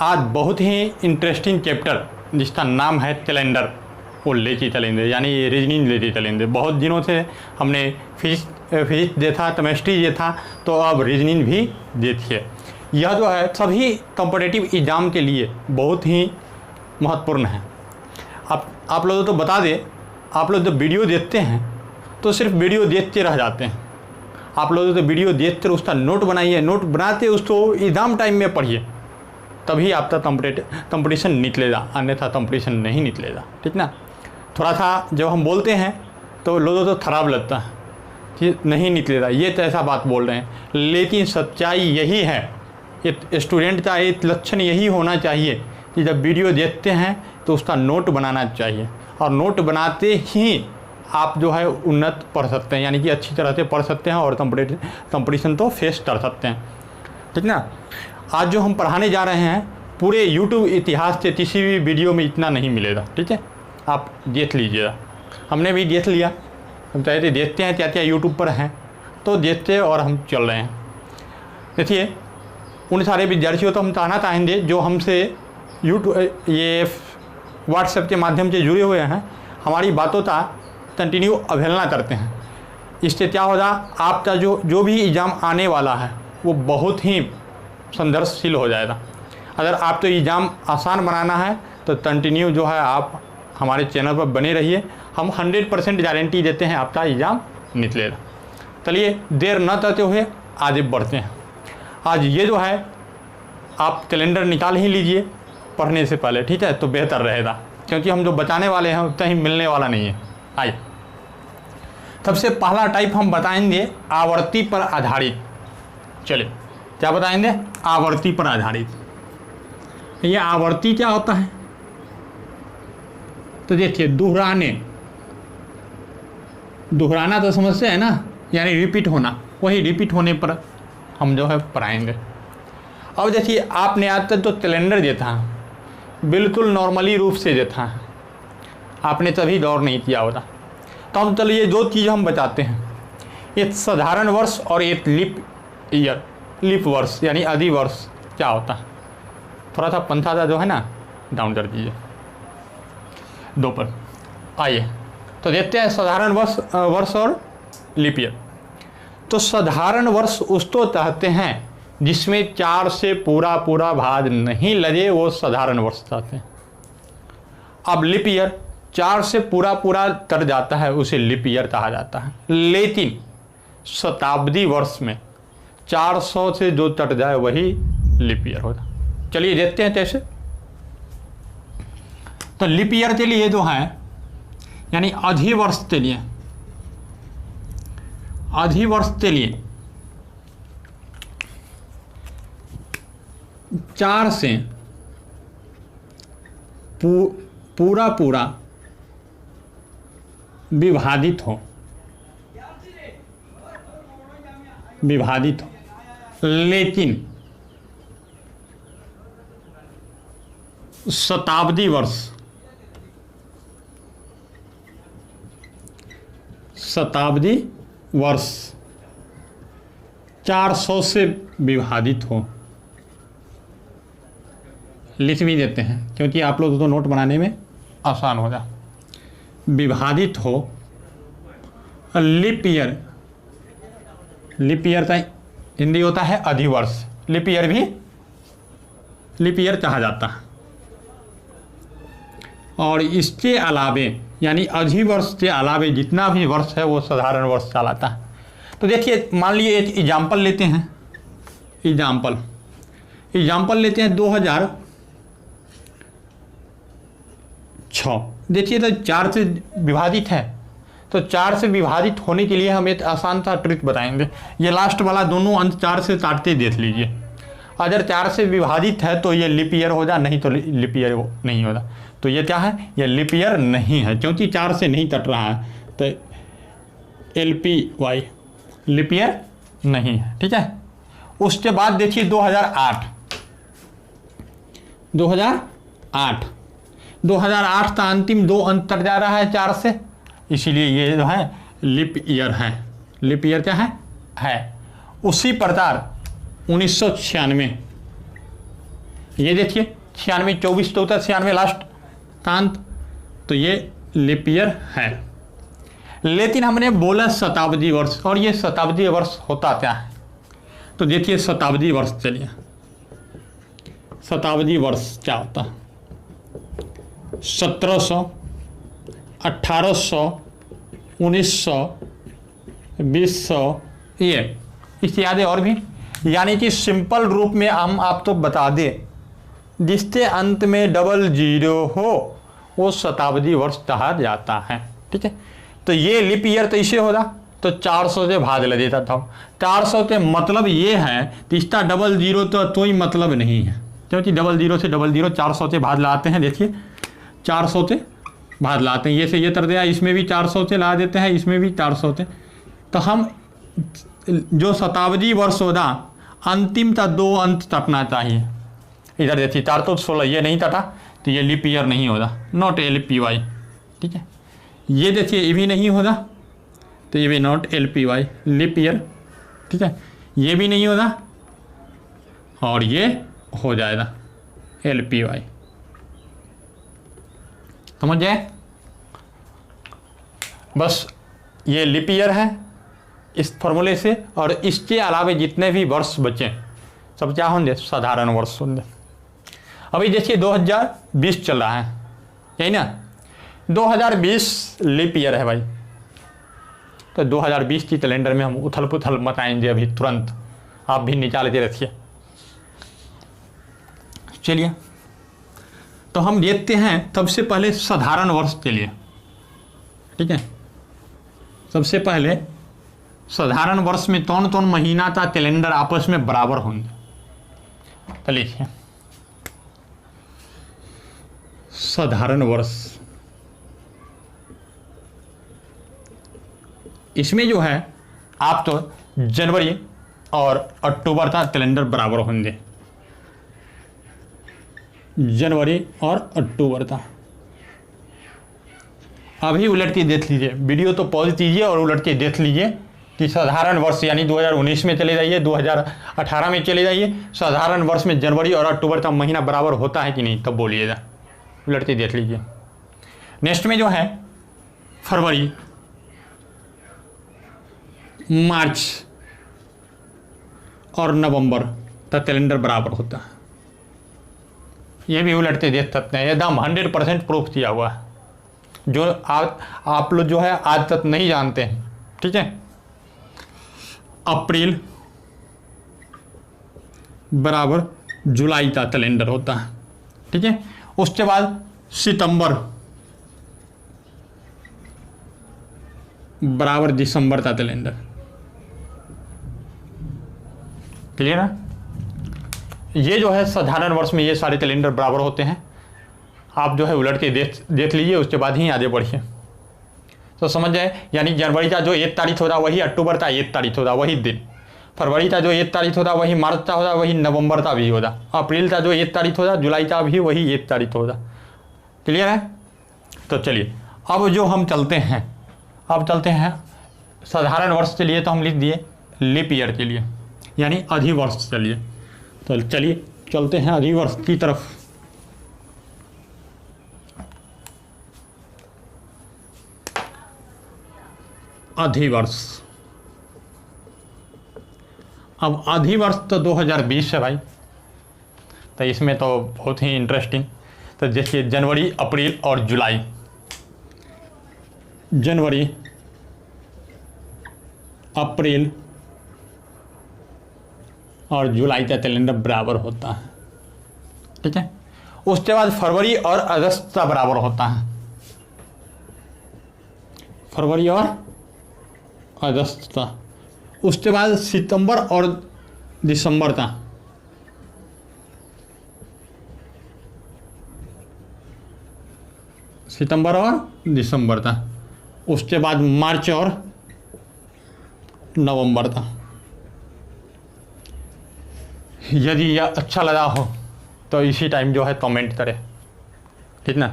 आज बहुत ही interesting chapter जिसका नाम है कैलेंडर वो लेके चलेंगे, यानी रीजनिंग लेके चलेंगे। बहुत दिनों से हमने फिजिक्स देखा, केमिस्ट्री देखा, तो अब रीजनिंग भी देखिए। यह जो है सभी कॉम्पिटिटिव एग्ज़ाम के लिए बहुत ही महत्वपूर्ण है। आप लोगों को तो बता दें, आप लोग जब वीडियो देखते हैं तो सिर्फ वीडियो देखते रह जाते हैं। आप लोग तो वीडियो देखते उसका नोट बनाइए, नोट बनाते उसको एग्ज़ाम टाइम में पढ़िए, तभी आपका कंपटीशन निकलेगा, अन्यथा कंपटीशन नहीं निकलेगा। ठीक ना। थोड़ा सा जब हम बोलते हैं तो लोगों को खराब लगता है कि नहीं निकलेगा, ये तो ऐसा बात बोल रहे हैं, लेकिन सच्चाई यही है। एक स्टूडेंट का एक लक्षण यही होना चाहिए कि जब वीडियो देखते हैं तो उसका नोट बनाना चाहिए, और नोट बनाते ही आप जो है उन्नत पढ़ सकते हैं, यानी कि अच्छी तरह से पढ़ सकते हैं और कंपटीशन तो फेस कर सकते हैं। ठीक ना। आज जो हम पढ़ाने जा रहे हैं पूरे यूट्यूब इतिहास से किसी भी वीडियो में इतना नहीं मिलेगा। ठीक है, आप देख लीजिएगा। हमने भी देख लिया, हम चाहते देखते हैं क्या क्या यूट्यूब पर हैं, तो देखते और हम चल रहे हैं। देखिए, उन सारे विद्यार्थियों तो हम कहना चाहेंगे जो हमसे यूट्यूब ये व्हाट्सएप के माध्यम से जुड़े हुए हैं, हमारी बातों का कंटिन्यू अवहेलना करते हैं। इससे क्या होगा, आपका जो भी एग्ज़ाम आने वाला है वो बहुत ही संघर्षशील हो जाएगा। अगर आप तो एग्ज़ाम आसान बनाना है तो कंटिन्यू जो है आप हमारे चैनल पर बने रहिए। हम 100% गारंटी देते हैं आपका एग्ज़ाम निकलेगा। चलिए देर न करते हुए आगे बढ़ते हैं। आज ये जो है आप कैलेंडर निकाल ही लीजिए पढ़ने से पहले, ठीक है, तो बेहतर रहेगा, क्योंकि हम जो बताने वाले हैं उतना ही मिलने वाला नहीं है। आइए, सबसे पहला टाइप हम बताएंगे आवर्ती पर आधारित। चलिए, क्या बताएंगे? आवर्ती पर आधारित। ये आवर्ती क्या होता है? तो देखिए, दोहराना तो समझते हैं ना, यानी रिपीट होना, वही रिपीट होने पर हम जो है पढ़ाएंगे। अब देखिए, आपने आज तक तो कैलेंडर देखा है, बिल्कुल नॉर्मली रूप से देखा है, आपने कभी गौर नहीं किया होता। तो हम चलिए दो चीज़ हम बताते हैं, एक साधारण वर्ष और एक लीप वर्ष यानी अधि वर्ष क्या होता है। थोड़ा सा पंखा का जो है ना डाउन कर दीजिए, दो पर। आइए तो देखते हैं साधारण वर्ष और लीप ईयर। तो साधारण वर्ष उसको कहते हैं जिसमें 4 से पूरा भाग नहीं लगे, वो साधारण वर्ष कहते हैं। अब लीप ईयर 4 से पूरा कर जाता है, उसे लीप ईयर कहा जाता है। लेकिन शताब्दी वर्ष में 400 से जो कट जाए वही लीप ईयर होता। चलिए देखते हैं कैसे। तो लीप ईयर के लिए जो है, यानी अधिवर्ष के लिए 4 से पूरा विभाजित हो, लेकिन शताब्दी वर्ष 400 से विभाजित हो। लिख भी देते हैं क्योंकि आप लोग तो नोट बनाने में आसान हो जाए। विभाजित हो लीप ईयर का हिंदी होता है अधिवर्ष। लीप ईयर कहा जाता है। और इसके अलावे यानी अधिवर्ष के अलावे जितना भी वर्ष है वो साधारण वर्ष कहलाता है। तो देखिए, मान लीजिए एक एग्जाम्पल लेते हैं, 2006। देखिए, तो 4 से विभाजित है, तो 4 से विभाजित होने के लिए हम एक आसान सा ट्रिक बताएंगे। ये लास्ट वाला दोनों अंक 4 से काटते देख लीजिए। अगर 4 से विभाजित है तो ये लीप ईयर हो जा, नहीं तो लीप ईयर नहीं होगा। तो ये क्या है? ये लीप ईयर नहीं है, क्योंकि 4 से नहीं कट रहा है, तो LPY लीप ईयर नहीं है। ठीक है। उसके बाद देखिए 2008 का अंतिम 2 अंक कट जा रहा है 4 से, इसीलिए ये जो है लीप ईयर है। लीप ईयर क्या है। उसी प्रकार 1996 ये देखिए 96, 24 तो होता है 96 लास्ट का अंत, तो ये लीप ईयर है। लेकिन हमने बोला शताब्दी वर्ष, और ये शताब्दी वर्ष होता क्या है, तो देखिए शताब्दी वर्ष, चलिए शताब्दी वर्ष क्या होता है। 1700, 1800, 1900, 2000, ये इत्यादि और भी, यानी कि सिंपल रूप में हम आपको बता दें जिसके अंत में डबल जीरो हो वो शताब्दी वर्ष कहा जाता है। ठीक है, तो ये लीप ईयर तो इसे होगा, तो 400 से भाग ले देता था। 400 के मतलब ये है कि इसका डबल जीरो तो कोई मतलब नहीं है, क्योंकि डबल जीरो से डबल जीरो 400 से भाग लाते हैं। देखिए 400 से भाग लाते हैं, ये से ये कर दिया, इसमें भी 400 से ला देते हैं, इसमें भी 400 से। तो हम जो शताब्दी वर्ष होगा अंतिम का 2 अंत तकना चाहिए। इधर देखिए 416 ये नहीं तटा, तो ये लीप ईयर नहीं होगा, नॉट LPY। ठीक है, ये देखिए ये भी नहीं होगा, तो ये भी नॉट LPY, लीप ईयर। ठीक है, ये भी नहीं होगा और ये हो जाएगा LPY। समझ जाए, बस ये लीप ईयर है इस फॉर्मूले से, और इसके अलावा जितने भी वर्ष बचे सब क्या होंगे, साधारण वर्ष होंगे। अभी देखिए 2020 चल रहा है, यही ना, 2020 लीप ईयर है भाई, तो 2020 की कैलेंडर में हम उथल पुथल मचाएंगे अभी तुरंत, आप भी निकाल के रखिए। चलिए, तो हम देखते हैं सबसे पहले साधारण वर्ष के लिए। ठीक है, सबसे पहले साधारण वर्ष में कौन कौन महीना का कैलेंडर आपस में बराबर होंगे, तो लिखिए साधारण वर्ष। इसमें जो है आप तो जनवरी और अक्टूबर का कैलेंडर बराबर होंगे, जनवरी और अक्टूबर का। अभी उलट के देख लीजिए, वीडियो तो पॉज कीजिए और उलट के देख लीजिए कि साधारण वर्ष यानी 2019 में चले जाइए, 2018 में चले जाइए, साधारण वर्ष में जनवरी और अक्टूबर का महीना बराबर होता है कि नहीं, तब बोलिएगा, उलट के देख लीजिए। नेक्स्ट में जो है फरवरी, मार्च और नवंबर का कैलेंडर बराबर होता है, ये भी उलटते देख सकते हैं, एकदम 100% प्रूफ किया हुआ है, जो आप लोग जो है आज तक नहीं जानते हैं। ठीक है, अप्रैल बराबर जुलाई का कैलेंडर होता है। ठीक है, उसके बाद सितंबर बराबर दिसंबर का कैलेंडर। क्लियर है, ये जो है साधारण वर्ष में ये सारे कैलेंडर बराबर होते हैं। आप जो है उलट के देख लीजिए, उसके बाद ही आगे बढ़िए, तो समझ जाए। यानी जनवरी का जो 1 तारीख होता वही अक्टूबर का 1 तारीख होता वही दिन, फरवरी का जो 1 तारीख होता वही मार्च का होता, वही नवंबर का भी होता, अप्रैल का जो 1 तारीख होता जुलाई का भी वही 1 तारीख होता। क्लियर है, तो चलिए अब जो हम चलते हैं, अब चलते हैं साधारण वर्ष के लिए, तो हम लिख दिए लीप ईयर के लिए यानी अधिवर्ष। चलिए तो चलिए चलते हैं अधिवर्ष की तरफ। अधिवर्ष, अब अधिवर्ष तो 2020 है भाई, तो इसमें तो बहुत ही इंटरेस्टिंग। तो देखिए जनवरी, अप्रैल और जुलाई, जनवरी, अप्रैल और जुलाई का कैलेंडर बराबर होता है। ठीक है, उसके बाद फरवरी और अगस्त का बराबर होता है, फरवरी और अगस्त का। उसके बाद सितंबर और दिसंबर का, सितंबर और दिसंबर का। उसके बाद मार्च और नवंबर का। यदि यह अच्छा लगा हो तो इसी टाइम जो है कमेंट करें, ठीक ना,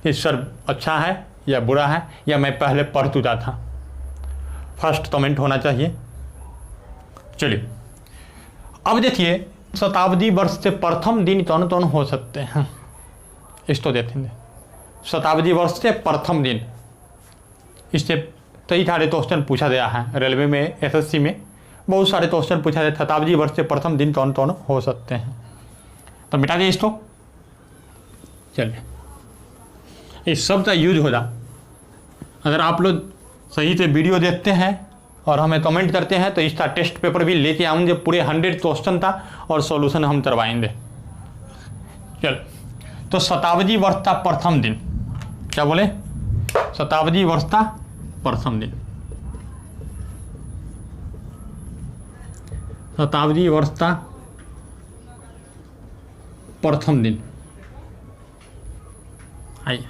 कि सर अच्छा है या बुरा है, या मैं पहले पढ़ चुका था, फर्स्ट कमेंट होना चाहिए। चलिए अब देखिए शताब्दी वर्ष से प्रथम दिन कौन कौन हो सकते हैं, इस तो देखेंगे। शताब्दी वर्ष से प्रथम दिन, इससे कई सारे क्वेश्चन पूछा गया है रेलवे में, एसएससी में बहुत सारे क्वेश्चन पूछा गया। शताब्दी वर्ष से प्रथम दिन कौन कौन हो सकते हैं, तो मिटा दिए इसको। चलिए, इस सब का यूज हो जा। अगर आप लोग सही से वीडियो देखते हैं और हमें कमेंट करते हैं तो इसका टेस्ट पेपर भी लेके आऊँगे, पूरे 100 क्वेश्चन था और सॉल्यूशन हम करवाएंगे। चल, तो शताब्दी वर्ष का प्रथम दिन, क्या बोले, शताब्दी वर्ष का प्रथम दिन, शताब्दी वर्ष का प्रथम दिन। आइए,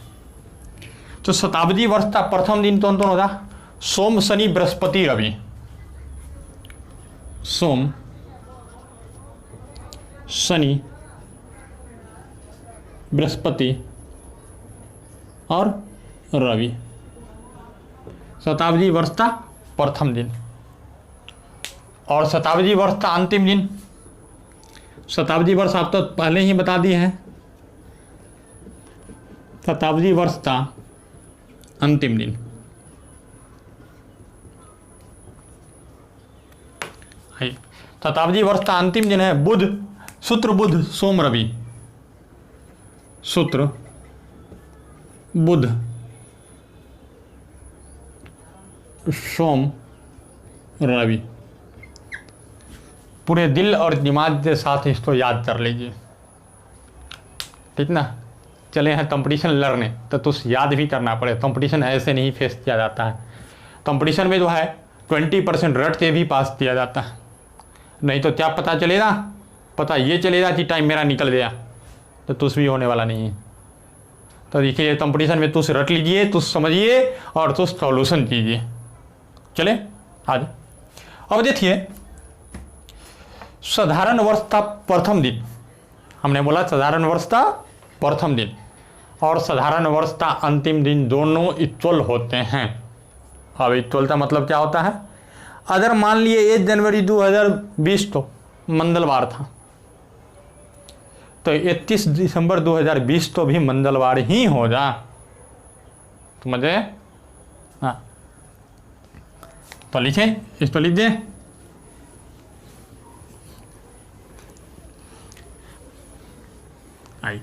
तो शताब्दी वर्ष का प्रथम दिन कौन कौन होता, सोम शनि बृहस्पति रवि, सोम शनि बृहस्पति और रवि, शताब्दी वर्ष का प्रथम दिन। और शताब्दी वर्ष का अंतिम दिन, शताब्दी वर्ष आप तो पहले ही बता दिए हैं, शताब्दी वर्ष का अंतिम दिन। शताब्दी वर्ष का अंतिम दिन है बुध, शुक्र बुध सोम रवि, शुक्र बुध सोम रवि। पूरे दिल और दिमाग के साथ इसको याद कर लीजिए, ठीक ना। चले हैं कंपटीशन लड़ने तो तुझ याद भी करना पड़े, कंपटीशन ऐसे नहीं फेस किया जाता है। कंपटीशन में जो है 20% रट के भी पास किया जाता है, नहीं तो क्या पता चलेगा, पता ये चलेगा कि टाइम मेरा निकल गया, तो तुझ भी होने वाला नहीं है। तो देखिए, कंपटीशन में तुझ रट लीजिए, तुझ समझिए और तुझ सॉल्यूशन कीजिए। चले आज अब देखिए, साधारण वर्ष का प्रथम दिन, हमने बोला साधारण वर्ष का प्रथम दिन और साधारण वर्ष का अंतिम दिन दोनों इक्वल होते हैं। अब इक्वल का मतलब क्या होता है, अगर मान लिए 1 जनवरी 2020 तो मंगलवार था, तो 31 दिसंबर 2020 तो भी मंगलवार ही हो जा, समझे। हाँ, तो लिखे, इस तो लिख दे। आई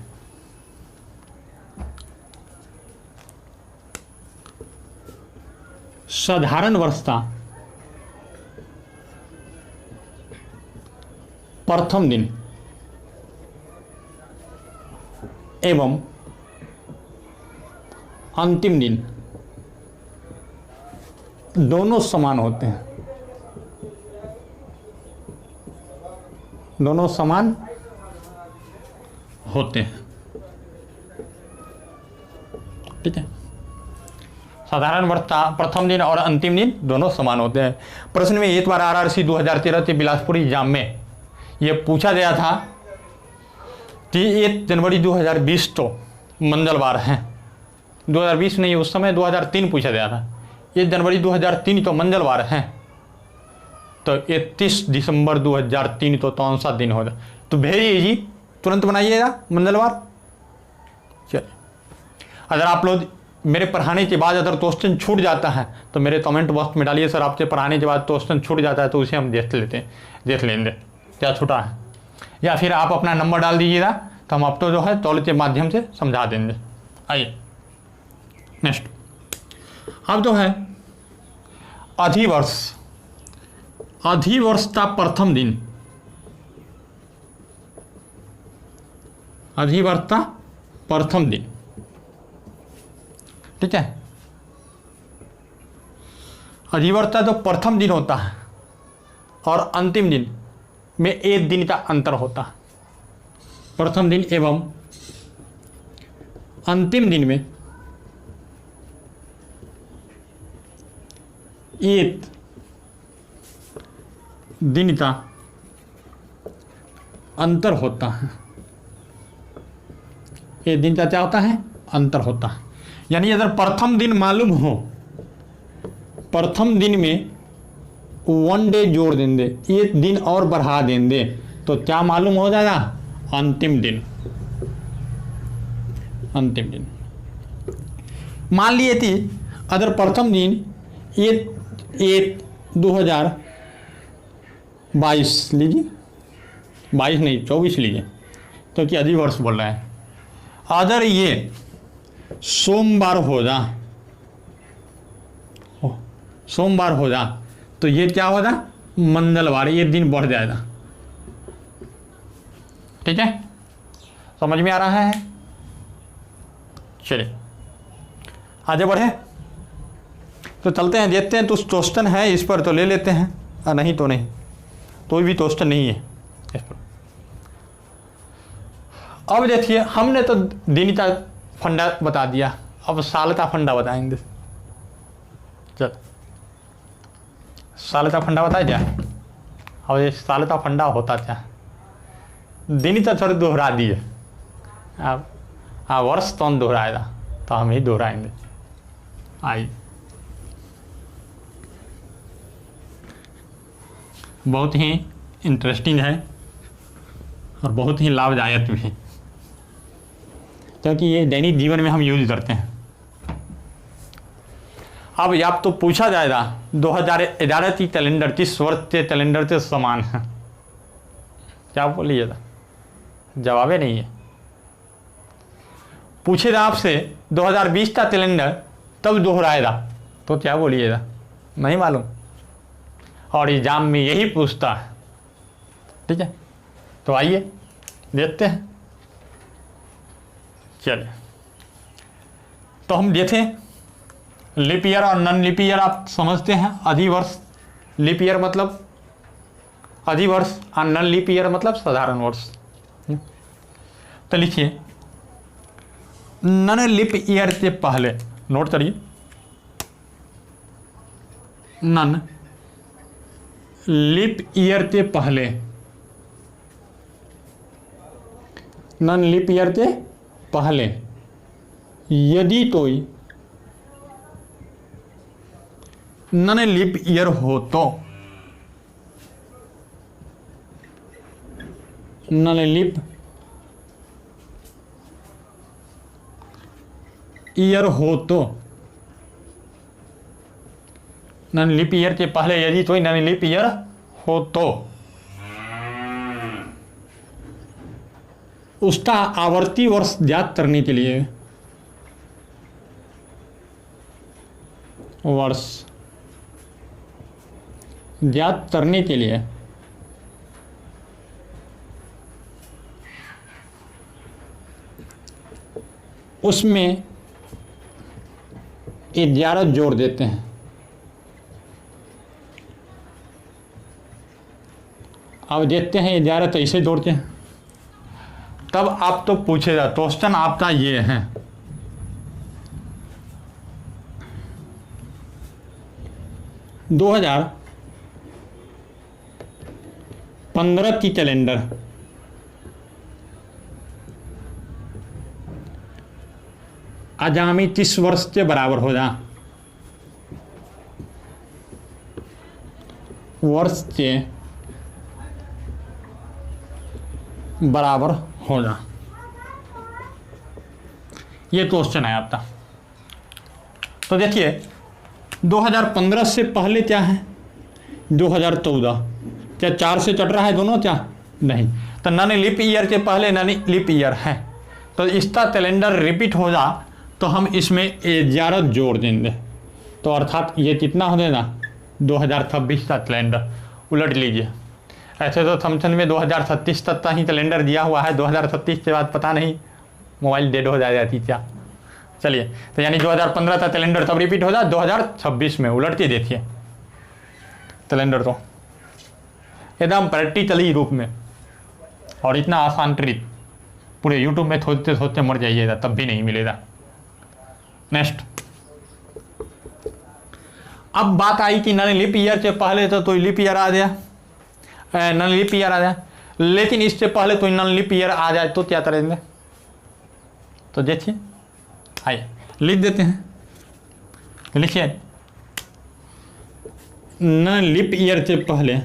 साधारण वर्ष का प्रथम दिन एवं अंतिम दिन दोनों समान होते हैं, दोनों समान होते हैं, ठीक है। साधारण वर्ष का प्रथम दिन और अंतिम दिन दोनों समान होते हैं। प्रश्न में एक बार RRC 2013 के बिलासपुर एग्जाम में यह पूछा गया था कि 1 जनवरी 2020 तो मंगलवार है, 2020 नहीं, उस समय 2003 पूछा गया था। 1 जनवरी 2003 तो मंगलवार है, तो 31 दिसंबर 2003 तो कौन सा दिन होगा, तो वेरी इजी, तुरंत बनाइएगा मंगलवार। चलिए, अगर आप लोग मेरे पढ़ाने के बाद अगर क्वेश्चन छूट जाता है तो मेरे कमेंट बॉक्स में डालिए, सर आपसे पढ़ाने के बाद क्वेश्चन छूट जाता है, तो उसे हम देख लेंगे क्या छूटा है, या फिर आप अपना नंबर डाल दीजिएगा तो हम आपको जो है टॉल के माध्यम से समझा देंगे। आइए नेक्स्ट, अब जो है अधिवर्ष, अधिवर्ष का प्रथम दिन, अधिवर्ष का प्रथम दिन, ठीक है। अधिवर्ष का जो प्रथम दिन होता है और अंतिम दिन में 1 दिन का अंतर होता है। प्रथम दिन एवं अंतिम दिन में 1 दिन का अंतर होता है। 1 दिन का क्या होता है, अंतर होता है। यानी अगर प्रथम दिन मालूम हो, प्रथम दिन में 1 डे जोड़ देंगे, 1 दिन और बढ़ा देंगे, तो क्या मालूम हो जाएगा? अंतिम दिन। अंतिम दिन मान लिए थी अगर प्रथम दिन 1/1/2022 लीजिए, 22 नहीं 24 लीजिए, तो क्या अधिवर्ष बोल रहा है। अगर ये सोमवार हो जा, सोमवार हो जा तो ये क्या होगा? मंगलवार। ये दिन बढ़ जाएगा। ठीक है, समझ में आ रहा है? चलिए आगे बढ़े तो चलते हैं, देखते हैं। तो क्वेश्चन है इस पर तो ले लेते हैं, और नहीं तो नहीं, तो भी क्वेश्चन नहीं है इस पर। अब देखिए हमने तो दिनता फंडा बता दिया, अब सालता फंडा बताएंगे। चल सालता फंडा बताया क्या? अब ये सालता फंडा होता क्या? दिनता थोड़ी दोहरा दिए, अब वर्ष तो हम दोहराएगा, तो हम ही दोहराएंगे। आइए, बहुत ही इंटरेस्टिंग है और बहुत ही लाभदायक भी है, क्योंकि ये दैनिक जीवन में हम यूज करते हैं। अब आप तो पूछा जाएगा 2011 की कैलेंडर किस वर्ष के कैलेंडर से समान है? क्या बोलिएगा? जवाबे नहीं है। पूछेगा आपसे 2020 का कैलेंडर तब दोहराएगा, तो क्या बोलिएगा? नहीं मालूम। और एग्जाम में यही पूछता है। ठीक है, तो आइए देखते हैं। चलिए, तो हम देखें लीप ईयर और नॉन लीप ईयर आप समझते हैं। अधिवर्ष, लीप ईयर मतलब अधिवर्ष और नॉन लीप ईयर मतलब साधारण वर्ष। तो लिखिए नॉन लीप ईयर से पहले, नोट करिए, नॉन लीप ईयर से पहले, नॉन लीप ईयर से पहले यदि कोई नॉन लीप ईयर हो तो, नॉन लीप ईयर हो तो, नॉन लीप ईयर के पहले यदि कोई नॉन लीप ईयर हो तो उसका आवर्ती वर्ष ज्ञात करने के लिए वर्ष ज्ञात करने के लिए उसमें 11 जोड़ देते हैं। अब देखते हैं 11 तो इसे जोड़ते हैं। तब आप तो पूछेगा, क्वेश्चन आपका ये है, दो 2015 की कैलेंडर आगामी 30 वर्ष के बराबर हो जा, वर्ष के बराबर हो जा। ये क्वेश्चन है आपका। तो देखिए 2015 से पहले क्या है? 2014। क्या 4 से चट रहा है दोनों? क्या नहीं। तो नॉन लीप ईयर के पहले नॉन लीप ईयर है, तो इसका कैलेंडर रिपीट हो जा तो हम इसमें 11 जोड़ देंगे। तो अर्थात ये कितना हो देगा? 2026 का कैलेंडर। उलट लीजिए, ऐसे तो थमसन में 2036 तक का ही कैलेंडर दिया हुआ है, 2036 के बाद पता नहीं मोबाइल डेड हो जाती क्या। चलिए, तो यानी 2015 का कैलेंडर तब रिपीट हो जाए 2026 में। उलट के देखिए कैलेंडर तो एकदम प्रैक्टिकली रूप में, और इतना आसान ट्रिक पूरे यूट्यूब में खोजते खोजते मर जाइएगा तब भी नहीं मिलेगा। नेक्स्ट, अब बात आई कि नॉन लीप ईयर से पहले तो लीप ईयर आ गया, नॉन लीप ईयर आ जाए, लेकिन इससे पहले तो नॉन लीप ईयर आ जाए तो क्या करेंगे? तो देखिए, आइए लिख देते हैं। लिखिए नॉन लीप ईयर से पहले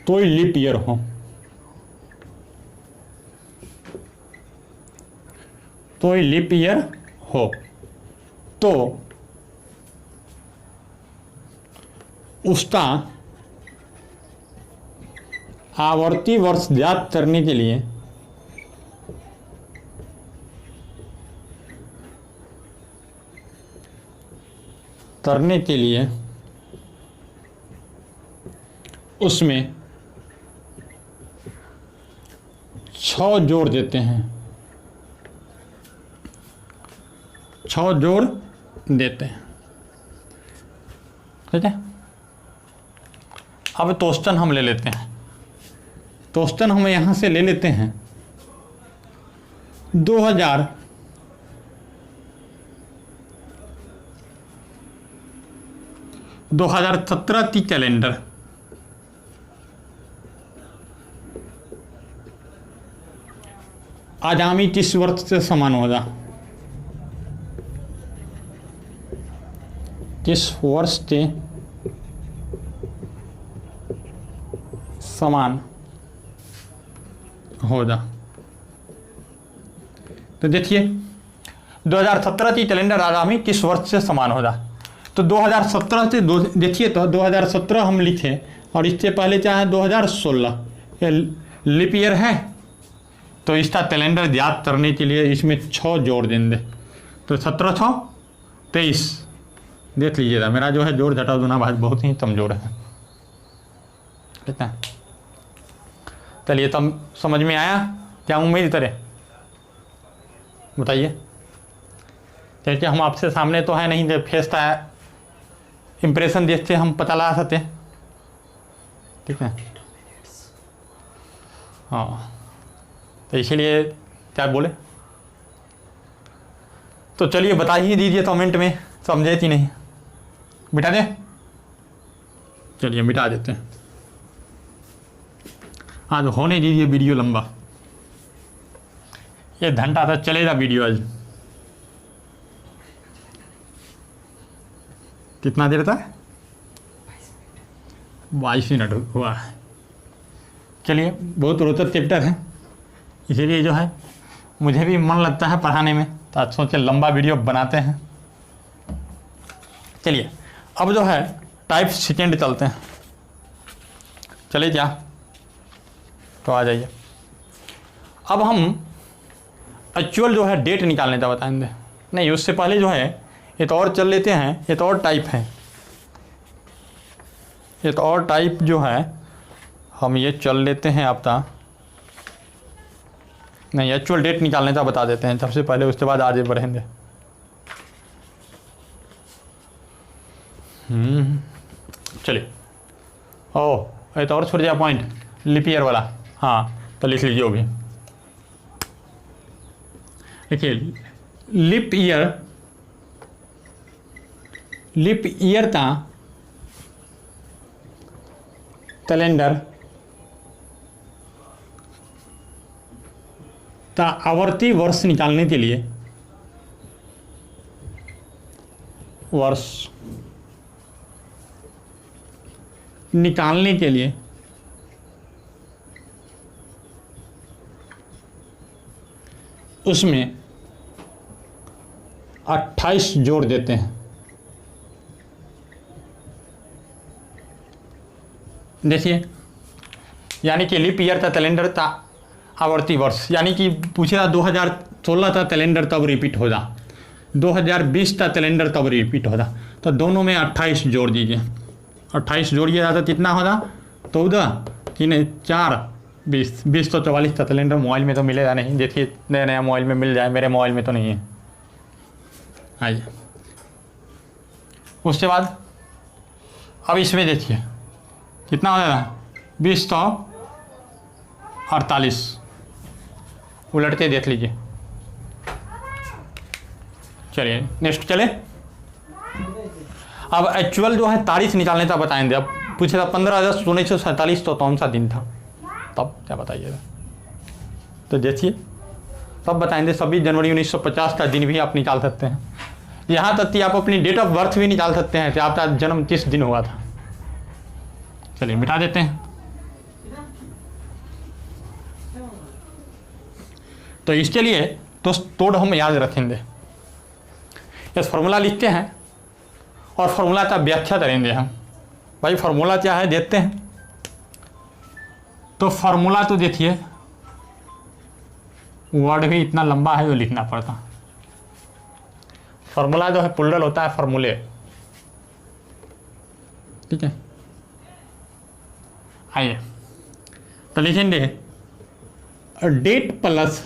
तो लीप ईयर हो, तो लीप ईयर हो तो उसका आवर्ती वर्ष ज्ञात करने के लिए उसमें 6 जोड़ देते हैं, 6 जोड़ देते हैं। ठीक है, अब तोस्टन हम ले लेते हैं। तोस्टन हम यहां से ले लेते हैं 2017 की कैलेंडर आगामी किस वर्ष से समान होगा, किस वर्ष के समान होगा। तो देखिए 2017 की कैलेंडर आगामी किस वर्ष से समान होगा। तो 2017 से देखिए तो 2017 हम लिखे और इससे पहले क्या है 2016, ये लीप ईयर है। तो इसका कैलेंडर ज्ञात करने के लिए इसमें 6 जोड़ देंगे। तो 17 6 23, देख लीजिएगा मेरा जो है जोड़ घटाव गुना भाग बहुत ही कमजोर है। ठीक है, चलिए तब समझ में आया क्या उम्मीद करें, बताइए। क्योंकि हम आपसे सामने तो है नहीं, जब फेस का इम्प्रेशन देखते हम पता लगा सकते हैं। ठीक है, हाँ, तो इसीलिए क्या बोले। तो चलिए बता ही दीजिए कमेंट में, समझे कि नहीं। मिटा दे, चलिए मिटा देते हैं। आज होने दीजिए वीडियो लंबा, 1 घंटा तक चलेगा वीडियो आज। कितना देर तक? 22 मिनट हुआ है। चलिए, बहुत रोचक चैप्टर है, इसीलिए जो है मुझे भी मन लगता है पढ़ाने में, तो आज सोचे लंबा वीडियो बनाते हैं। चलिए अब जो है टाइप सेकेंड चलते हैं। चलिए क्या, तो आ जाइए। अब हम एक्चुअल जो है डेट निकालने का बताएंगे। नहीं, उससे पहले जो है एक और चल लेते हैं, एक और टाइप है, एक और टाइप जो है हम ये चल लेते हैं आपका। नहीं, एक्चुअल डेट निकालने का बता देते हैं सबसे पहले, उसके बाद आगे बढ़ेंगे। चलिए, ओह एक और छूट गया पॉइंट, लीप ईयर वाला। हाँ, तो लिख लीजिए वो भी। देखिए लीप ईयर का कैलेंडर का आवर्ती वर्ष निकालने के लिए उसमें 28 जोड़ देते हैं। देखिए, यानी कि लीप ईयर का कैलेंडर का आवर्ती वर्ष, यानी कि पूछेगा 2016 का कैलेंडर तब रिपीट होगा, 2020 का कैलेंडर तब रिपीट होगा। तो दोनों में 28 जोड़ दीजिए। 28 जोड़िएगा तो कितना होगा, 14 3 4 20 20 तो 44 का कैलेंडर मोबाइल में तो मिलेगा नहीं। देखिए नया नया मोबाइल में मिल जाए, मेरे मोबाइल में तो नहीं है। आइए, उसके बाद अब इसमें देखिए कितना हो जाएगा, 20 तो 48, उलट के देख लीजिए। चलिए नेक्स्ट चले। अब एक्चुअल जो है तारीख निकालने का बताएंगे। अब पूछेगा 15 अगस्त 1947 तो कौन सा दिन था, तब क्या बताइएगा। तो देखिए तब बताएंगे 26 जनवरी 1950 का दिन भी आप निकाल सकते हैं। यहाँ तक कि आप अपनी डेट ऑफ बर्थ भी निकाल सकते हैं कि आपका जन्म किस दिन हुआ था। चलिए मिटा देते हैं। तो इसके लिए तो तोड़ हम याद रखेंगे, इस फार्मूला लिखते हैं और फार्मूला का व्याख्या करेंगे हम। भाई फार्मूला क्या है देखते हैं। तो फार्मूला तो देखिए वर्ड भी इतना लंबा है जो लिखना पड़ता। फार्मूला जो है प्लुरल होता है फार्मूले, ठीक है। आइए तो लिखेंगे डेट प्लस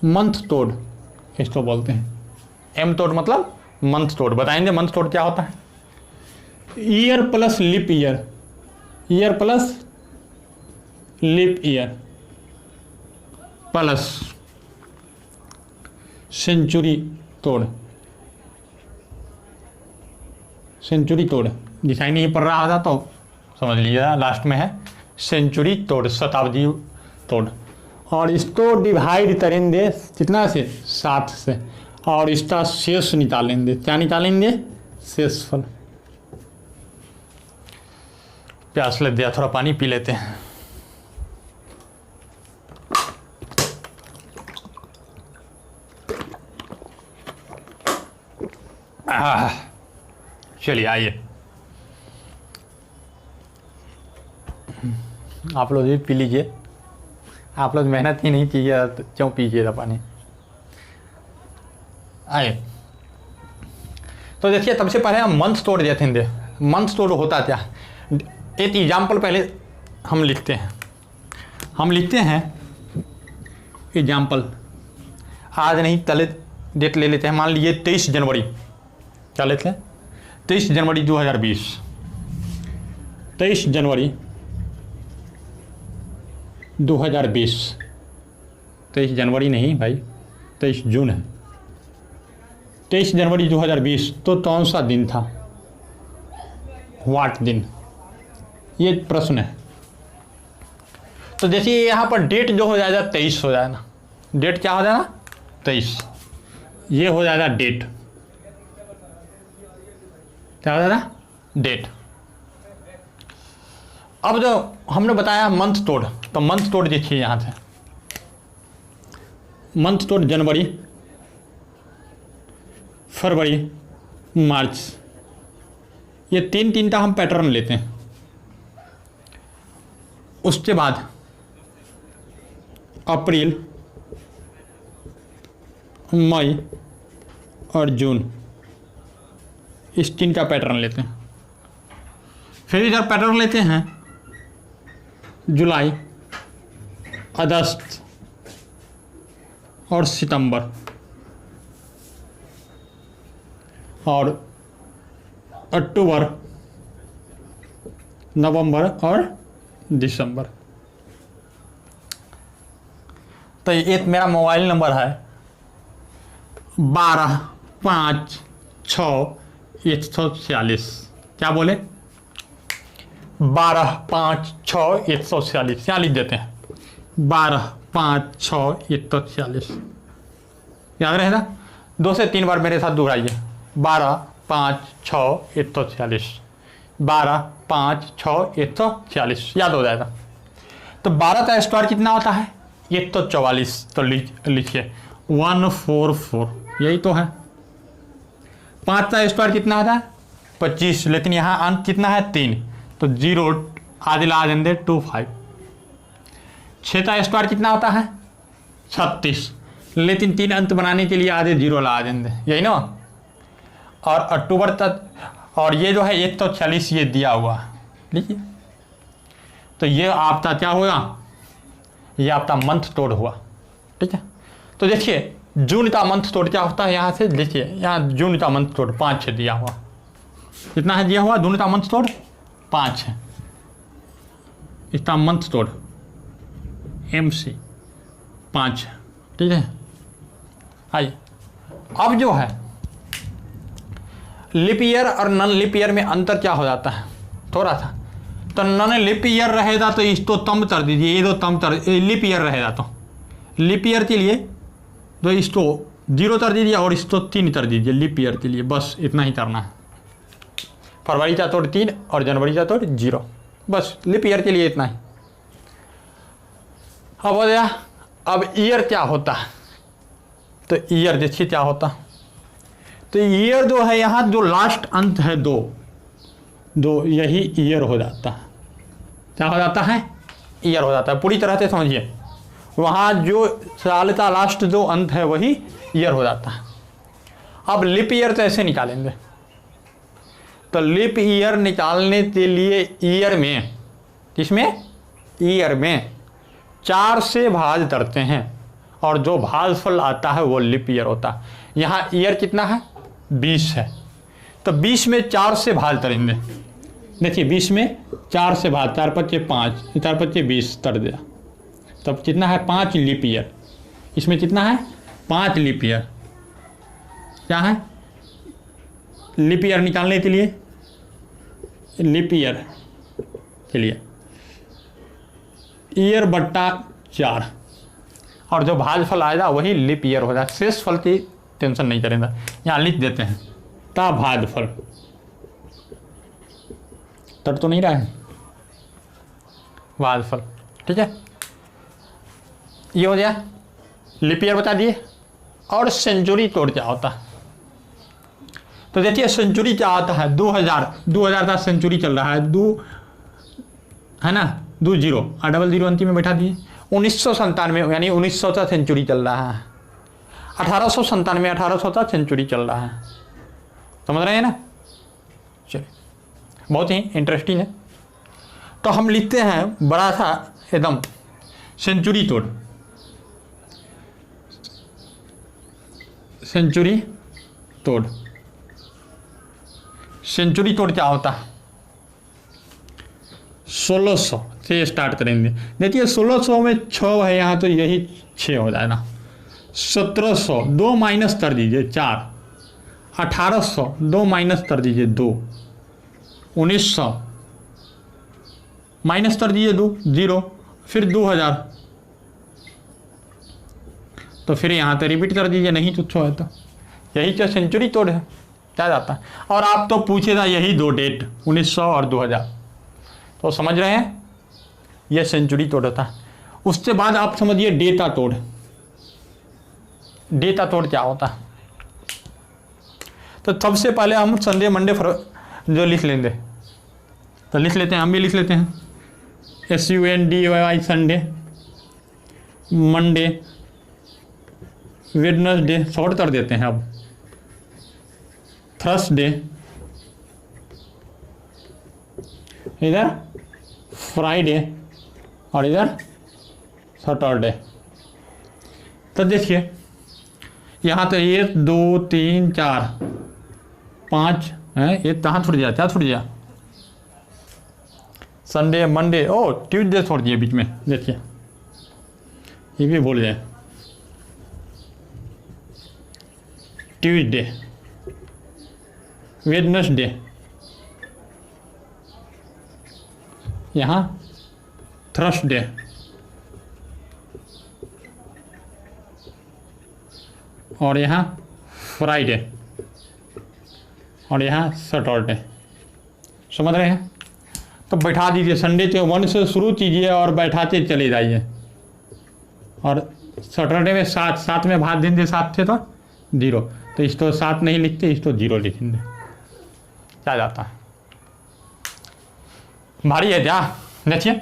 मंथ तोड़, इसको बोलते हैं। एम तोड़ मतलब मंथ तोड़। बताएंगे मंथ तोड़ क्या होता है। Year plus leap year, year plus leap year plus century तोड़, सेंचुरी तोड़ दिखाई नहीं पड़ रहा था तो समझ लीजिएगा, लास्ट में है सेंचुरी तोड़, शताब्दी तोड़। और इसको डिवाइड करेंगे कितना से, 7 से, और इसका शेष निकालेंगे। क्या निकालेंगे, शेषफल। प्यास लग गया, थोड़ा पानी पी लेते हैं। चलिए आइए, आप लोग भी पी लीजिए। आप लोग मेहनत ही नहीं कीजिए तो क्यों पीजिएगा पानी। आइए तो देखिए, सबसे पहले हम मंथ तोड़ देखेंगे। मंथ तोड़ होता क्या, एक एग्जाम्पल पहले हम लिखते हैं। हम लिखते हैं एग्जाम्पल, आज नहीं कल डेट ले लेते हैं। मान लीजिए 23 जनवरी, क्या लेते हैं, 23 जनवरी 2020। 23 जनवरी 2020, 23 जनवरी नहीं भाई, 23 जून है। 23 जनवरी 2020 तो कौन सा दिन था, वाट दिन, ये प्रश्न है। तो देखिए यहाँ पर डेट जो हो जाएगा 23 हो जाएगा। डेट क्या हो जाएगा, 23, ये हो जाएगा डेट। क्या हो जाएगा, डेट। अब जो हमने बताया मंथ तोड़, तो मंथ तोड़ देखिए यहाँ से, मंथ तोड़ जनवरी, फरवरी, मार्च, ये तीन का हम पैटर्न लेते हैं। उसके बाद अप्रैल, मई और जून, इस 3 का पैटर्न लेते हैं। फिर इधर पैटर्न लेते हैं जुलाई, अगस्त और सितंबर और अक्टूबर, नवंबर और दिसंबर। तो एक मेरा मोबाइल नंबर है 12566146। क्या बोले, 12566146। क्या लिख देते हैं, 12566146। याद रहेगा, 2 से 3 बार मेरे साथ दोहराइए। 12566146, 12566146, याद हो जाएगा। तो 12 का स्क्वायर कितना होता है, 144। तो लिखिए 144, यही तो है। 5 का स्क्वायर कितना होता है, 25, लेकिन यहाँ अंक कितना है, 3, तो 0 आधे ला देंगे 25। 6 का स्क्वायर कितना होता है, 36, लेकिन 3 अंक बनाने के लिए आधे 0 ला देंगे, यही ना। और अक्टूबर तक, और ये जो है 140 ये दिया हुआ, लिखिए। तो ये आपका क्या होगा, ये आपका मंथ तोड़ हुआ, ठीक है। तो देखिए जून का मंथ तोड़ क्या होता है, यहाँ से देखिए, यहाँ जून का मंथ तोड़ 5 है दिया हुआ। कितना है दिया हुआ, जून का मंथ तोड़ 5 है। इसका मंथ तोड़ MC 5 है, ठीक है। आइए अब जो है लिप ईयर और नॉन लिप ईयर में अंतर क्या हो जाता है, थोड़ा सा। तो नॉन लिप ईयर रहेगा तो इसको तम कर दीजिए, ये दो तम कर, लिप ईयर रहेगा तो लिप ईयर के लिए तो इसको 0 कर दीजिए और इसको 3 कर दीजिए लिप ईयर के लिए, बस इतना ही करना है। फरवरी का तोड़ 3 और जनवरी का तोड़ 0, बस लिप ईयर के लिए इतना ही। अब हो गया अब ईयर क्या होता है, तो ईयर देखिए क्या होता, तो ईयर जो है यहाँ जो लास्ट अंत है दो दो, यही ईयर हो जाता है। क्या हो जाता है, ईयर हो जाता है। पूरी तरह से समझिए, वहाँ जो साल का लास्ट जो अंत है वही ईयर हो जाता है। अब लिप ईयर तो ऐसे निकालेंगे, तो लिप ईयर निकालने के लिए ईयर में, किसमें, ईयर में 4 से भाग करते हैं और जो भागफल आता है वो लिप ईयर होता है। यहाँ ईयर कितना है, 20 है, तो 20 में 4 से भाग करेंगे। देखिए 20 में 4 से भाग, 4 पच्चे 5, 4 पच्चे 20 कर दिया, तब कितना है 5 लिप ईयर। इसमें कितना है 5 लिप ईयर। क्या है, लिप ईयर निकालने के लिए, लिप ईयर के लिए ईयर बट्टा 4 और जो भागफल आएगा वही लिप ईयर हो जाए। शेष फल की टेंशन नहीं करेंगे, यहाँ लिख देते हैं ता भागफल। तट तो नहीं रहा है भागफल, ठीक है। ये हो गया, लिप ईयर बता दिए। और सेंचुरी तोड़ क्या होता है, तो देखिए सेंचुरी क्या आता है, 2000 का सेंचुरी चल रहा है, 2 है ना, 20 और डबल 0 अंतिम में बैठा दिए। 1997 यानी 1900 का सेंचुरी चल रहा है, 1897 का सेंचुरी चल रहा है। समझ रहे हैं ना, चलिए बहुत ही इंटरेस्टिंग है। तो हम लिखते हैं बड़ा सा एकदम सेंचुरी तोड़, सेंचुरी तोड़। सेंचुरी तोड़ क्या होता है, 1600 से स्टार्ट करेंगे। देखिए 1600 में 6 है यहाँ, तो यही 6 हो जाएगा। 1700 2 माइनस कर दीजिए 4, 1800 2 माइनस कर दीजिए 2, 1900 माइनस कर दीजिए 2 0, फिर 2000, तो फिर यहाँ तो रिपीट कर दीजिए, नहीं तो 6 है, तो यही तो सेंचुरी तोड़ है, क्या जाता है। और आप तो पूछेगा यही 2 डेट 1900 और 2000, तो समझ रहे हैं यह सेंचुरी तोड़ होता है। उसके बाद आप समझिए डेटा तोड़। डेटा तोड़ क्या होता है, तो सबसे पहले हम संडे मंडे जो लिख लेंगे, तो लिख लेते हैं, हम भी लिख लेते हैं SUNDY Sunday, Monday, Wednesday short कर देते हैं अब, थर्सडे, इधर फ्राइडे और इधर सैटरडे। तो देखिए यहाँ तो 1 2 3 4 5 है, ये कहाँ छूट गया, क्या छूट गया, संडे मंडे, ओ ट्यूसडे छोड़ दिए बीच में, देखिए ये भी भूल जाए, ट्यूसडे, वेडनेसडे, यहाँ थर्सडे, और यहाँ फ्राइडे, और यहाँ सैटरडे। समझ रहे हैं, तो बैठा दीजिए, संडे के 1 से शुरू कीजिए और बैठाते चले जाइए, और सैटरडे में 7 में भाग देंगे, 7 थे तो 0, तो इसको 7 नहीं लिखते, इसको 0 लिखेंगे, क्या जाता है, भारी है क्या। देखिए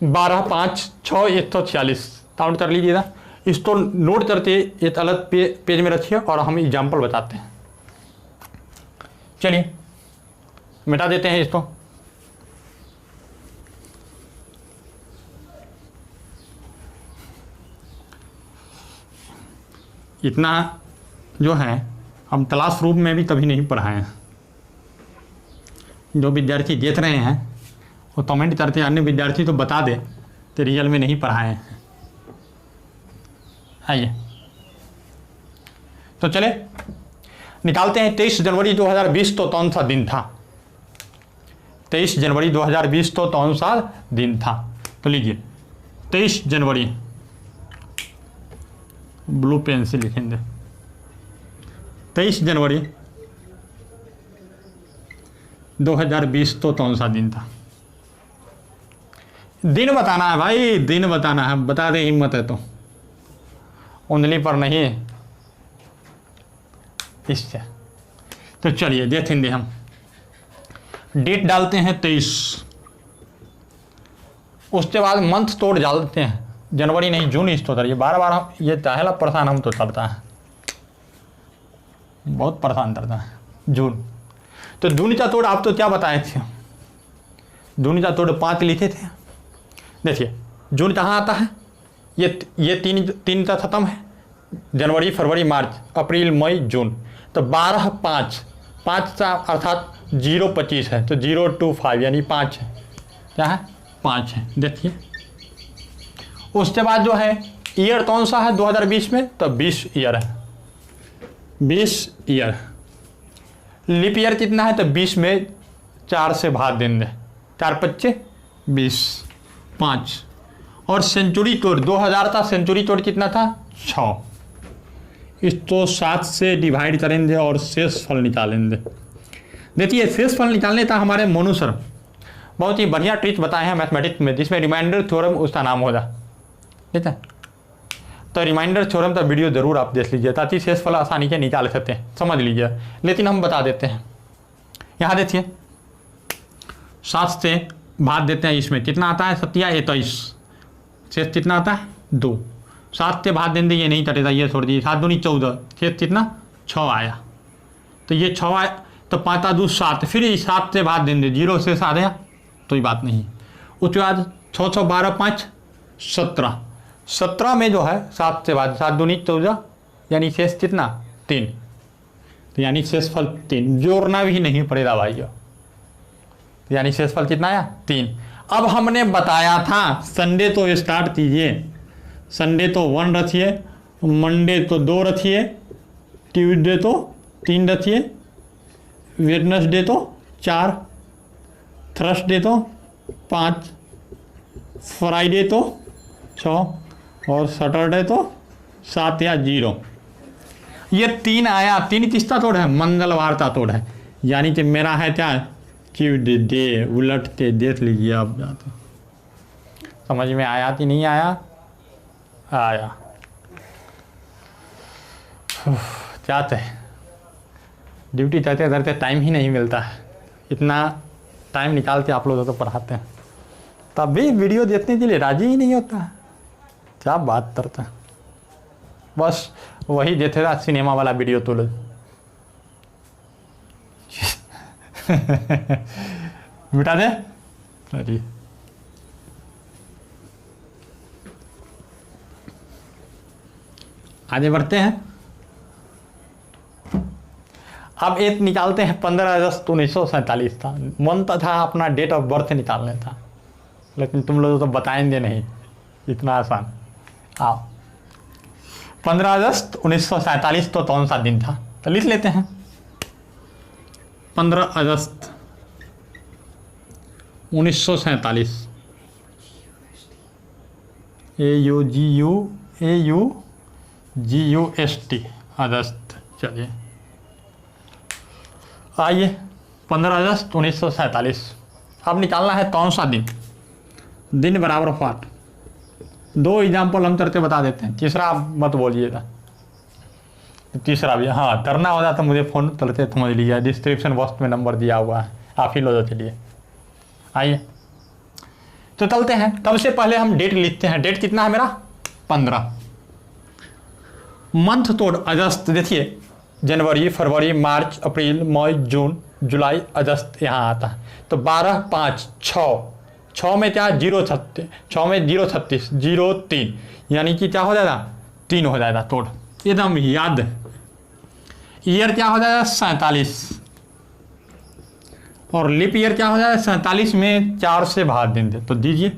12 5 6 146 काउंट कर लीजिएगा। इसको नोट करके एक अलग पेज में रखिए और हम एग्जाम्पल बताते हैं। चलिए मिटा देते हैं इसको। इतना जो है हम क्लास रूम में भी कभी नहीं पढ़ाए हैं। जो विद्यार्थी देख रहे हैं वो कमेंट करते हैं, अन्य विद्यार्थी तो बता दे तो रियल में नहीं पढ़ाए हैं। आइए तो चले निकालते हैं। 23 जनवरी 2020 तो कौन सा दिन था, 23 जनवरी 2020 तो कौन सा दिन था। तो लीजिए 23 जनवरी, ब्लू पेन से लिखेंगे, 23 जनवरी 2020 तो कौन सा दिन था। दिन बताना है भाई, दिन बताना है, बता दे हिम्मत है तो। उंगली पर नहीं, इससे। तो चलिए देखेंगे हम। डेट डालते हैं 23, उसके बाद मंथ तोड़ डालते हैं, जनवरी नहीं जून इस तो ये बार ये चाहेला परेशान हम तो करता है, बहुत परेशान करता है। जून, तो जून का तोड़ आप तो क्या बताए थे, जून का तोड़ 5 लिखे थे। देखिए जून कहाँ आता है, ये तीन का खत्म है, जनवरी फरवरी मार्च अप्रैल मई जून, तो 12 5 का अर्थात 0-25 है, तो 0-5 यानी 5 है, क्या है 5 है। देखिए उसके बाद जो है ईयर कौन सा है 2020 में, तो 20 ईयर है, 20 ईयर। लीप ईयर कितना है, तो 20 में 4 से भाग देंगे, 4 25 20 5। और सेंचुरी तोड़ 2000 का सेंचुरी तोड़ कितना था 6, इसको 7 से डिवाइड करेंगे और शेष फल निकालेंगे। देखिए शेष फल निकालने था हमारे मोनू सर बहुत ही बढ़िया ट्रिक बताए हैं मैथमेटिक्स में, जिसमें रिमाइंडर थ्योरम उसका नाम होगा, ठीक है। तो रिमाइंडर थ्योरम का वीडियो जरूर आप देख लीजिए ताकि शेष फल आसानी से निकाल सकते हैं, समझ लीजिए। लेकिन हम बता देते हैं, यहाँ देखिए 7 से भाग देते हैं, इसमें कितना आता है 7 या 21, शेष कितना आता है 2, 7 से भाग देंगे ये नहीं कटेगा, ये छोड़ दीजिए, 7 दूनी 14, शेष कितना 6 आया, तो ये 6 आया, तो 5 2 7, फिर 7 से भाग देंगे 0 से 7 आया, कोई बात नहीं। उसके बाद 6 6 12 5 17, 17 में जो है 7 से भाग, 7 दूनी 14 यानी शेष कितना 3, तो यानी शेष फल 3, जोड़ना भी नहीं पड़ेगा भाई, यानी शेष फल कितना आया 3। अब हमने बताया था संडे तो स्टार्ट कीजिए, संडे तो 1 रखिए, मंडे तो 2 रखिए, ट्यूसडे तो 3 रखिए, वेडनेसडे तो 4, थर्सडे तो 5, फ्राइडे तो 6 और सैटरडे तो 7 या 0। ये 3 आया, 3 किसका तोड़ है, मंगलवार का तोड़ है, यानी कि मेरा है क्या ट्यूसडे, उलट के देख लीजिए आप जाते। समझ में आया कि नहीं आया, आया। चाहते ड्यूटी करते करते टाइम ही नहीं मिलता है, इतना टाइम निकाल के आप लोगों को पढ़ाते हैं, तब भी वीडियो देखने के लिए राजी ही नहीं होता है, क्या बात करता है। बस वही देखेगा सिनेमा वाला वीडियो तो मिटा दे। अरे आगे बढ़ते हैं। अब एक निकालते हैं 15 अगस्त 1947 था, मन तो था अपना डेट ऑफ बर्थ निकालने था, लेकिन तुम लोग तो बताएंगे नहीं इतना आसान। आओ 15 अगस्त 1947 तो कौन सा दिन था, तो लिख लेते हैं 15 अगस्त 1947, AUGUST अगस्त। चलिए आइए 15 अगस्त 1947। अब निकालना है कौन सा दिन, दिन बराबर व्हाट। 2 एग्जाम्पल हम करके बता देते हैं, तीसरा आप मत बोलिएगा, तीसरा भी हाँ करना होगा तो मुझे फ़ोन करके समझ लीजिए, डिस्क्रिप्शन बॉक्स में नंबर दिया हुआ है, आप ही लोगों के लिए। आइए तो चलते हैं। तब से पहले हम डेट लिखते हैं, डेट कितना है मेरा 15, मंथ तोड़ अगस्त। देखिए जनवरी फरवरी मार्च अप्रैल मई जून जुलाई अगस्त यहाँ आता है, तो 12 5 6 में क्या 0 36, 6 में 0 36 0 3, यानी कि क्या हो जाएगा 3 हो जाएगा तोड़, एकदम याद। ईयर क्या हो जाएगा 47, और लिप ईयर क्या हो जाएगा 47 में 4 से भाग देंगे, तो दीजिए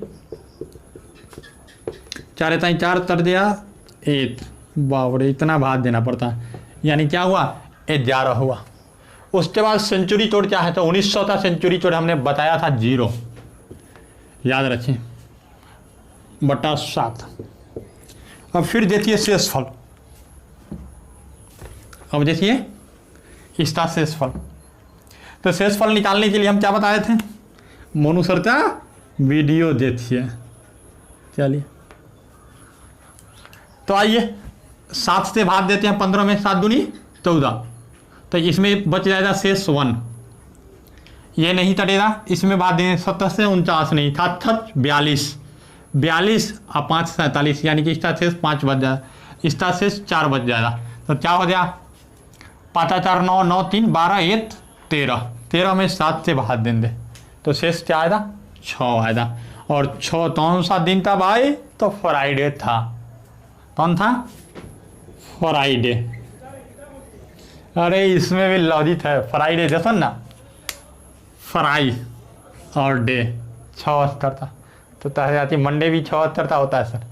4 ताई 4 कर दिया 8, बावरे इतना भाग देना पड़ता है, यानी क्या हुआ 11 हुआ। उसके बाद सेंचुरी तोड़ क्या है, तो 1900 का सेंचुरी तोड़ हमने बताया था 0, याद रखिए बटा 7। अब फिर देखिए शेषफल, अब देखिए इसका शेषफल। तो शेषफल निकालने के लिए हम क्या बताए थे, मोनू सर का वीडियो देखिए। चलिए तो आइए 7 से भाग देते हैं 15 में, 7 दूनी 14, तो इसमें बच जाएगा शेष 1, ये नहीं तड़ेगा। इसमें भाग देंगे 17 से 49 नहीं था 42, 42 और 5 47, यानी कि इसका शेष 5 बच जाएगा, इसका शेष 4 बच जाएगा। तो क्या हो गया, 5 4 9 9 3 12 1 13, 13 में 7 से भाग देंगे तो शेष क्या आएगा, 6 आएगा। और 6 कौन सा दिन था भाई, तो फ्राइडे था। कौन था, फ्राइडे। अरे इसमें भी लॉजिक है, फ्राइडे जैसा ना, फ्राई और डे 6 स्तर था, तो तह जाती मंडे भी 6 स्तर था होता है सर।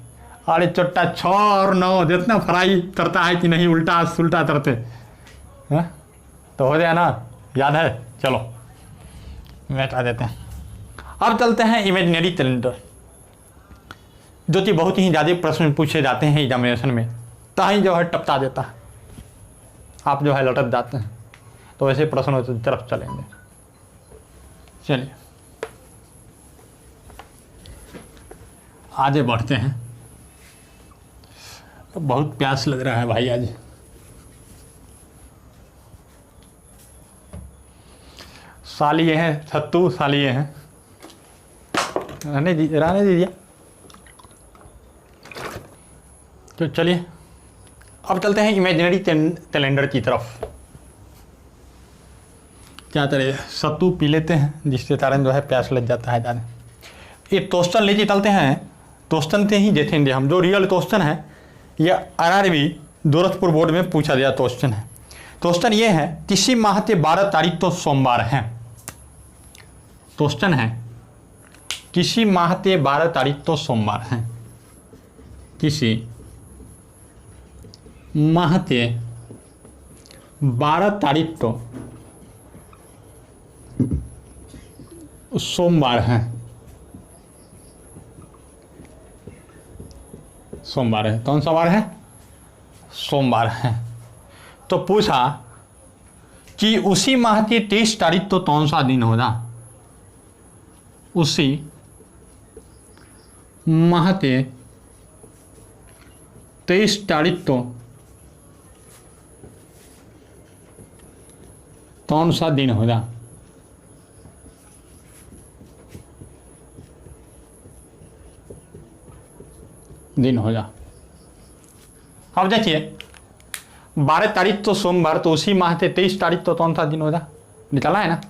अरे चोट्टा 6 और 9 जितना फ्राई करता है कि नहीं, उल्टा सुल्टा करते हैं, तो हो जाए ना, याद है। चलो मिटा देते हैं। अब चलते हैं इमेजिनरी कैलेंडर, जो कि बहुत ही ज़्यादा प्रश्न पूछे जाते हैं एग्जामिनेशन में, ताही जो है टपटा देता है, आप जो है लटक जाते हैं। तो वैसे प्रश्नों की तरफ चलेंगे। चलिए आगे बढ़ते हैं। तो बहुत प्यास लग रहा है भाई आज। सालिए हैं सत्तू, सालिए हैं, रहने दीजिए। तो चलिए अब चलते हैं इमेजिनरी कैलेंडर की तरफ। क्या करें, सत्तू पी लेते हैं, जिसके कारण जो है प्यास लग जाता है ज़्यादा। ये क्वेश्चन लेके चलते हैं, क्वेश्चन से ही देखेंगे हम। जो रियल क्वेश्चन है ये RRB गोरखपुर बोर्ड में पूछा गया क्वेश्चन है। क्वेश्चन ये है, किसी माह के 12 तारीख तो सोमवार है। क्वेश्चन है, किसी माह के 12 तारीख तो सोमवार है। किसी माह के 12 तारीख तो सोमवार है। सोमवार है, कौन सा वार है, सोमवार है। तो पूछा कि उसी माह की 23 तारीख तो कौन सा दिन होगा। उसी माह के 23 तारीख तो कौन सा दिन होगा। दिन होगा। अब देखिए 12 तारीख तो सोमवार, तो उसी माह के 23 तारीख तो कौन सा दिन होगा, निकाला है ना।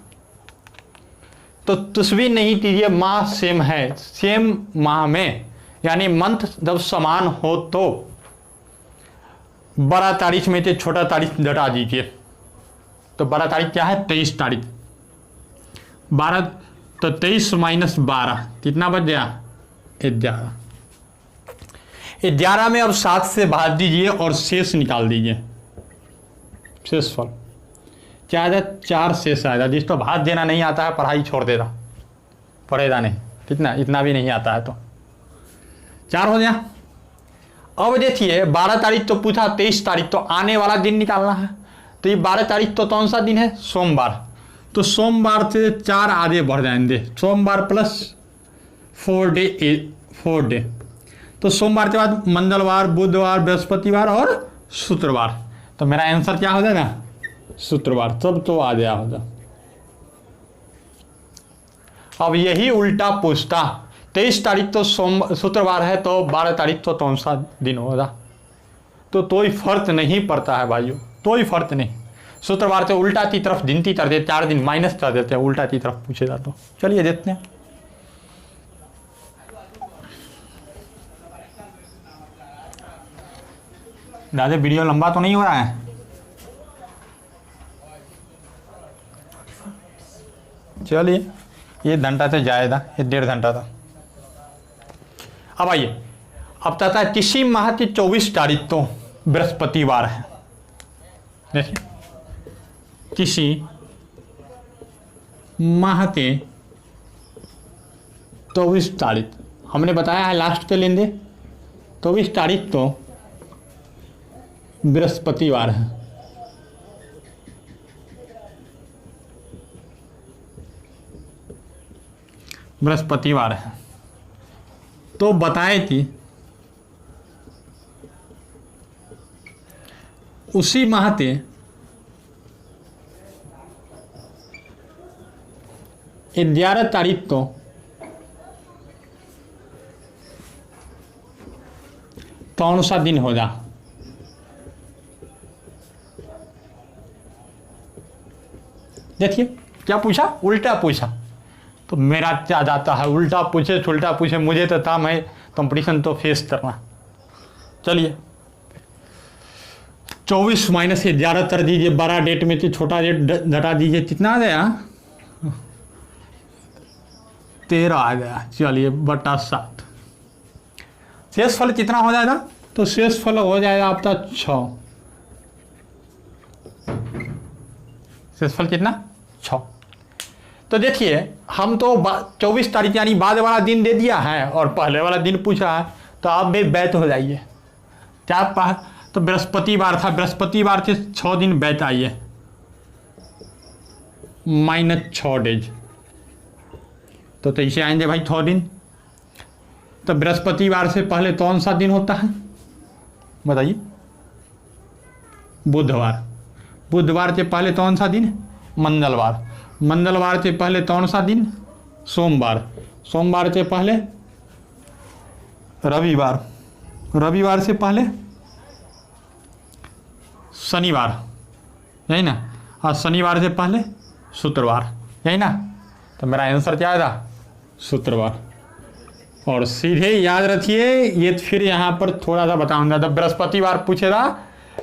तो कुछ भी नहीं कीजिए, माह सेम है, सेम माह में यानी मंथ जब समान हो तो बड़ा तारीख में से छोटा तारीख घटा दीजिए। तो बड़ा तारीख क्या है, 23 तारीख। 12 तो 23 माइनस 12 कितना बच गया, 11। 11 में अब 7 से भाग दीजिए और शेष निकाल दीजिए। शेषफल क्या आएगा, 4 शेष आएगा। जिसको भाग देना नहीं आता है पढ़ाई छोड़ देगा, पढ़ेगा नहीं, कितना इतना भी नहीं आता है तो 4 हो गया। अब देखिए 12 तारीख तो पूछा, 23 तारीख तो आने वाला दिन निकालना है। तो ये 12 तारीख तो कौन सा दिन है, सोमवार। तो सोमवार से 4 आगे बढ़ जाएंगे, सोमवार प्लस 4 डे। तो सोमवार के बाद मंगलवार, बुधवार, बृहस्पतिवार और शुक्रवार। तो मेरा आंसर क्या हो जाएगा, शुक्रवार। तब तो आ गया होगा। अब यही उल्टा पूछता, 23 तारीख तो शुक्रवार है, तो 12 तारीख तो कौन सा दिन होगा। तो कोई फर्क नहीं पड़ता है भाइयों, कोई फर्क नहीं। शुक्रवार से उल्टा की तरफ गिनती कर देते, 4 दिन माइनस कर देते हैं, उल्टा की तरफ पूछेगा। तो चलिए देखते हैं। ज़्यादा वीडियो लंबा तो नहीं हो रहा है। चलिए ये घंटा से जाएगा, ये 1.5 घंटा था। अब आइए, अब तथा किसी माह की 24 तारीख तो बृहस्पतिवार है। देखिए किसी माह के 24 तारीख हमने बताया है लास्ट के लेंगे, 24 तारीख तो बृहस्पतिवार है। बृहस्पतिवार है तो बताए कि उसी माह ते 11 तारीख को कौन सा दिन होगा? देखिए क्या पूछा, उल्टा पूछा। तो मेरा क्या जाता है, उल्टा पूछे छुल्टा पूछे, मुझे तो काम है कंपटीशन तो फेस करना। चलिए 24 माइनस 11 कर दीजिए, बड़ा डेट में तो छोटा डेट घटा दीजिए, कितना आ गया? 13 आ गया। चलिए बटा 7। शेषफल कितना हो जाएगा? तो शेषफल हो जाएगा आपका 6। शेषफल कितना? 6। तो देखिए हम तो 24 तारीख यानी बाद वाला दिन दे दिया है और पहले वाला दिन पूछा है, तो आप भी बैत हो जाइए। क्या तो बृहस्पतिवार था, बृहस्पतिवार से 6 दिन बैत आइए, -6 डेज। तो इसे आएंगे भाई 6 दिन। तो बृहस्पतिवार से पहले कौन सा दिन होता है बताइए? बुधवार। बुधवार से पहले कौन सा दिन? मंगलवार। मंगलवार से पहले कौन सा दिन? सोमवार। सोमवार से पहले रविवार। रविवार से पहले शनिवार, यही ना? और शनिवार से पहले शुक्रवार, यही ना? तो मेरा आंसर क्या आएगा? शुक्रवार। और सीधे याद रखिए, ये फिर यहाँ पर थोड़ा सा बताऊंगा। जब बृहस्पतिवार पूछेगा,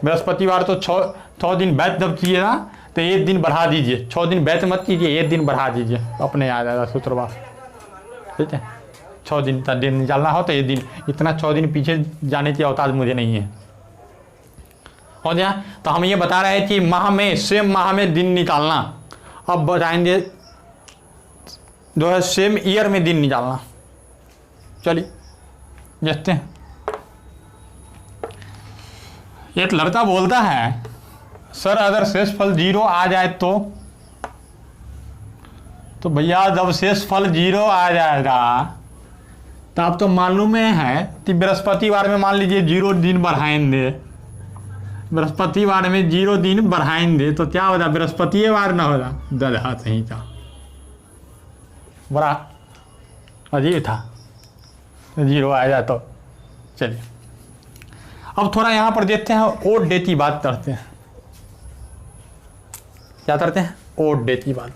बृहस्पतिवार तो 6 दिन बैत जब कीजिएगा तो 1 दिन बढ़ा दीजिए। 6 दिन बैत मत कीजिए, 1 दिन बढ़ा दीजिए, अपने आ जाएगा शुक्रवार। ठीक है, 6 दिन का दिन निकालना हो तो 1 दिन, इतना 6 दिन पीछे जाने की औकात मुझे नहीं है। हो गया? तो हम ये बता रहे हैं कि माह में, सेम माह में दिन निकालना। अब बताएंगे जो है सेम ईयर में दिन निकालना। चलिए देखते हैं। एक लड़का बोलता है, सर अगर शेषफल 0 आ जाए तो भैया जब शेषफल 0 आ जाएगा तो आप तो मालूम है कि बृहस्पतिवार में मान लीजिए 0 दिन बढ़ाएंगे, बृहस्पतिवार में 0 दिन बढ़ाएंगे तो क्या होगा? बृहस्पतिवार ना होगा। गधा सही था, बड़ा अजीब था। 0 आया तो चलिए अब थोड़ा यहाँ पर देखते हैं, ओड डे की बात करते हैं। क्या करते हैं? ओड डे की बात।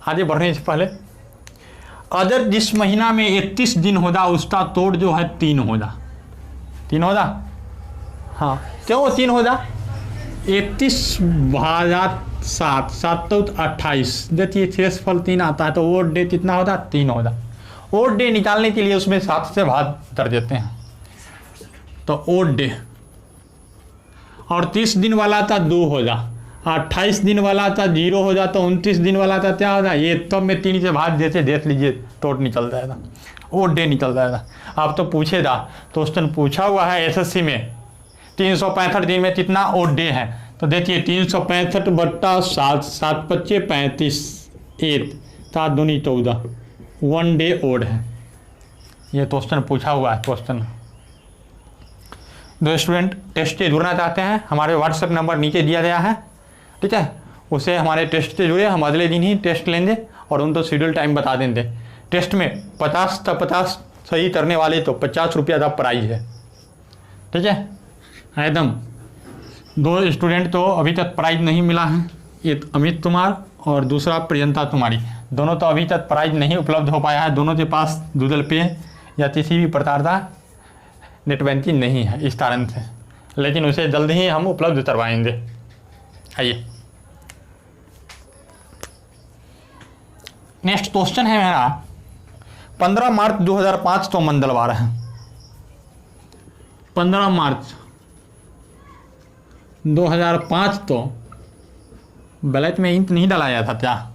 आगे बढ़ने से पहले, अगर जिस महीना में 31 दिन होगा उसका तोड़ जो है 3 होगा। 3 होगा? हाँ, क्यों 3 होगा? 31 भाग 7, 7 तो 28। देखिए शेषफल 3 आता है तो ओड डे कितना होगा? 3 होगा। ओड डे निकालने के लिए उसमें 7 से भाग कर देते हैं, तो ओड डे। और 30 दिन वाला था 2 हो जा, 28 दिन वाला था 0 हो जा, तो 29 दिन वाला था क्या होगा? ये तब में 3 से भाग देते, देख लीजिए तोड़ निकल जाएगा, ओड डे निकल जाएगा। आप तो पूछेगा, तो क्वेश्चन पूछा हुआ है एसएससी में 365 दिन में कितना ओड डे है? तो देखिए 365 बट्टा 7, 7 25 35, 8 7 दूनी 14, 1 डे ओड है। ये क्वेश्चन पूछा हुआ है क्वेश्चन। जो स्टूडेंट टेस्ट से जुड़ना चाहते हैं, हमारे व्हाट्सएप नंबर नीचे दिया गया है, ठीक है? उसे हमारे टेस्ट से जुड़े, हम अगले दिन ही टेस्ट लेंगे और उनको शेड्यूल टाइम बता देंगे। टेस्ट में 50 का 50 सही करने वाले तो 50 रुपया का प्राइज है, ठीक है? एकदम 2 स्टूडेंट तो अभी तक प्राइज नहीं मिला है, एक अमित कुमार और दूसरा प्रियंता कुमारी। दोनों तो अभी तक प्राइज नहीं उपलब्ध हो पाया है, दोनों के पास गूगल पे या किसी भी प्रकार का नेट बैंकिंग नहीं है इस कारण से, लेकिन उसे जल्द ही हम उपलब्ध करवाएंगे। आइए नेक्स्ट क्वेश्चन है मेरा, 15 मार्च 2005 तो मंगलवार है। 15 मार्च 2005 तो बैलेट में इंक नहीं डाला गया था क्या?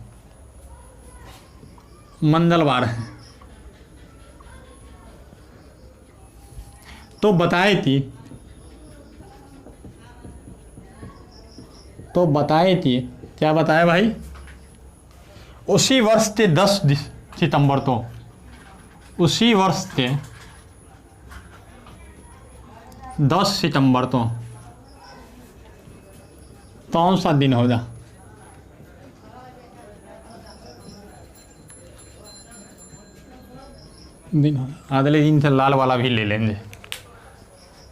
मंगलवार है। तो बताए थी क्या बताए भाई? उसी वर्ष के 10 सितंबर तो, उसी वर्ष के 10 सितंबर तो कौन सा दिन होगा? दिन होगा, अगले दिन से लाल वाला भी ले लेंगे।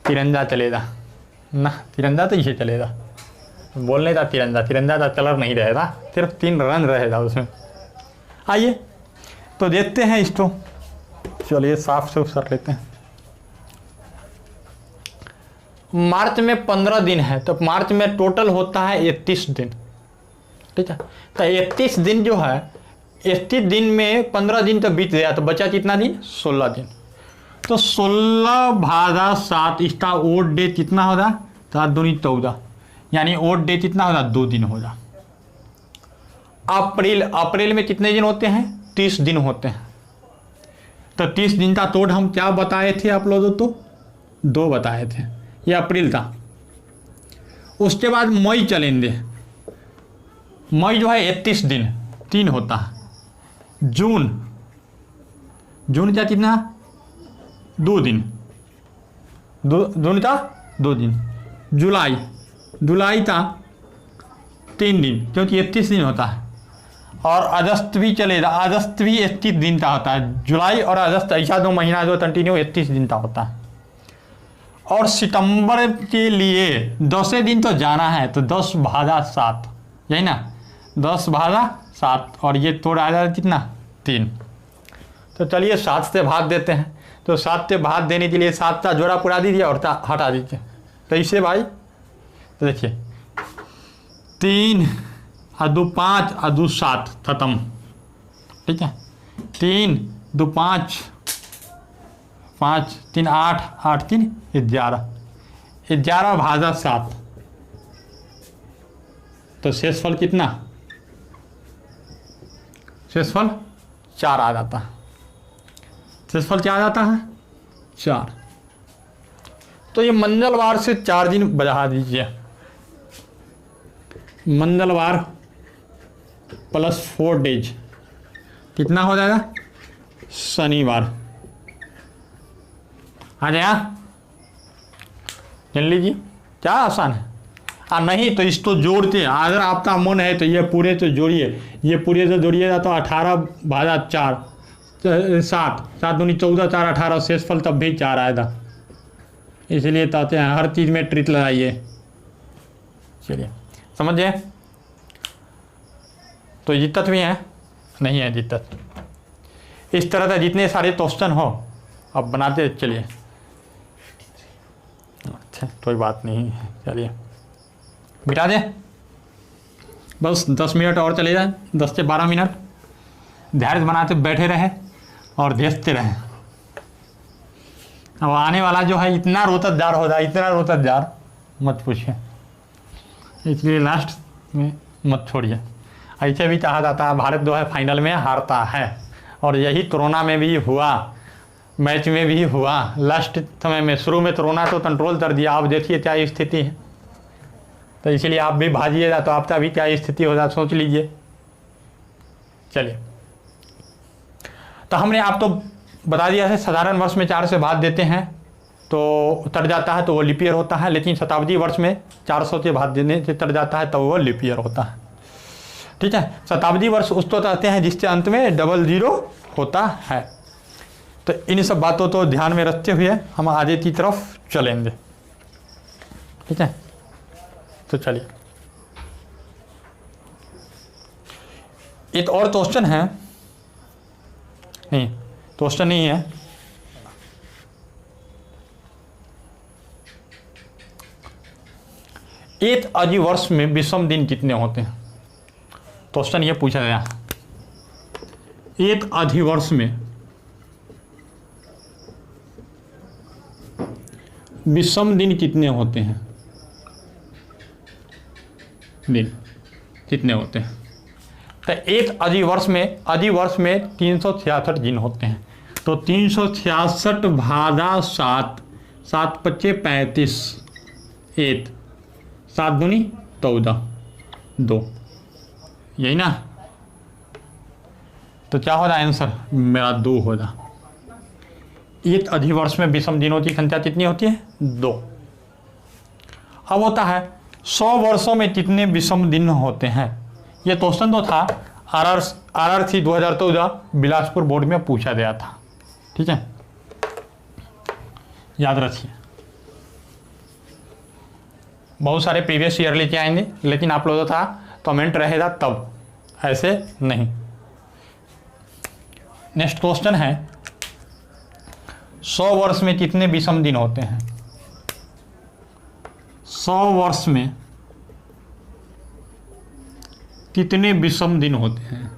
तिरंगा चलेगा ना, तिरंगा तो इसे चलेगा, बोलने का तिरंगा, तिरंगा का कलर नहीं रहेगा, सिर्फ 3 रंग रहेगा उसमें। आइए तो देखते हैं इसको, चलिए साफ से कर लेते हैं। मार्च में 15 दिन है, तो मार्च में टोटल होता है 31 दिन, ठीक है। तो 31 दिन जो है, 31 दिन में 15 दिन तो बीत गया, तो बचा कितना दिन? 16 दिन। तो 16 भागा 7, इसका ओड डे कितना होगा? 7 दूनी 14, यानी ओड डे कितना होगा? 2 दिन होगा। अप्रैल में कितने दिन होते हैं? 30 दिन होते हैं। तो 30 दिन का तोड़ हम क्या बताए थे आप लोगों को? 2 बताए थे, ये अप्रैल था। उसके बाद मई चलेंगे, मई जो है 31 दिन 3 होता है। जून क्या कितना? 2 दिन, जून का 2 दिन। जुलाई का 3 दिन, क्योंकि 31 दिन होता है। और अगस्त भी चलेगा, अगस्त भी 31 दिन का होता है। जुलाई और अगस्त ऐसा 2 महीना जो कंटिन्यू 31 दिन का होता है। और सितंबर के लिए 10 दिन तो जाना है, तो 10 भागा 7, यही ना, 10 भागा 7, और ये तोड़ आ जाएगा कितना? 3। तो चलिए 7 से भाग देते हैं। तो 7 से भाग देने के लिए 7 का जोड़ा पूरा दीजिए और हटा दीजिए। तो इसे भाई, तो देखिए 3 और 2 5 और 2 7 खत्म, ठीक है। 3 2 5 5 3 8 8 3 11 भागा 7, तो शेषफल कितना? शेषफल 4 आ जाता है। शेषफल क्या आ जाता है? 4। तो ये मंगलवार से 4 दिन बढ़ा दीजिए। मंगलवार प्लस 4 डेज कितना हो जाएगा? शनिवार आ जाएगा। जान लीजिए क्या आसान है। नहीं तो इसको जोड़ते, अगर आपका मन है तो ये पूरे तो जोड़िए, ये पूरे तो जोड़िएगा तो 18 भागा 4 7 दूनी 14 4 18, शेषफल तब भी 4 आएगा। इसलिए कहते हैं हर चीज़ में ट्रिक लगाइए। चलिए समझिए। तो दिक्कत भी है? नहीं है दिक्कत। इस तरह से जितने सारे क्वेश्चन हो अब बनाते चलिए। अच्छा कोई बात नहीं है, चलिए मिटा दें। बस 10 मिनट और चले जाए, 10 से 12 मिनट धैर्य बनाते बैठे रहे और देखते रहे। अब आने वाला जो है इतना रोतकदार होगा, इतना रोतकदार मत पूछिए, इसलिए लास्ट में मत छोड़िए। ऐसे भी कहा जाता है भारत जो है फाइनल में हारता है, और यही कोरोना में भी हुआ, मैच में भी हुआ। लास्ट समय में शुरू में कोरोना तो कंट्रोल कर दिया, अब देखिए क्या स्थिति है। तो इसलिए आप भी भाजिएगा तो आपका भी क्या स्थिति होगा सोच लीजिए। चलिए तो हमने आपको बता दिया है साधारण वर्ष में 4 से भाग देते हैं तो उतर जाता है, तो वो लीप ईयर होता है। लेकिन शताब्दी वर्ष में 400 से भाग देने से उतर जाता है तो वो लीप ईयर होता है, ठीक है। शताब्दी वर्ष उसको कहते हैं जिसके अंत में 00 होता है। तो इन सब बातों को ध्यान में रखते हुए हम आगे की तरफ चलेंगे, ठीक है। तो चलिए एक और क्वेश्चन है, नहीं क्वेश्चन नहीं है, एक अधिवर्ष में विषम दिन कितने होते हैं? क्वेश्चन ये पूछा गया, एक अधिवर्ष में विषम दिन कितने होते हैं? दिन कितने होते हैं? तो एक अधिवर्ष में 366 दिन होते हैं। तो 366 भागा 7, 7 पच्चे 35, 8 7 दूनी 14, 2, यही ना। तो क्या हो रहा है आंसर मेरा? 2 होगा। एक अधिवर्ष में विषम दिनों की संख्या कितनी होती है? 2। अब होता है 100 वर्षों में कितने विषम दिन होते हैं। ये क्वेश्चन तो था RRC 2014 बिलासपुर बोर्ड में पूछा गया था। ठीक है, याद रखिए। बहुत सारे प्रीवियस ईयर लेके आएंगे, लेकिन आप लोगों का कमेंट रहेगा तब, ऐसे नहीं। नेक्स्ट क्वेश्चन है 100 वर्ष में कितने विषम दिन होते हैं। 100 वर्ष में कितने विषम दिन होते हैं।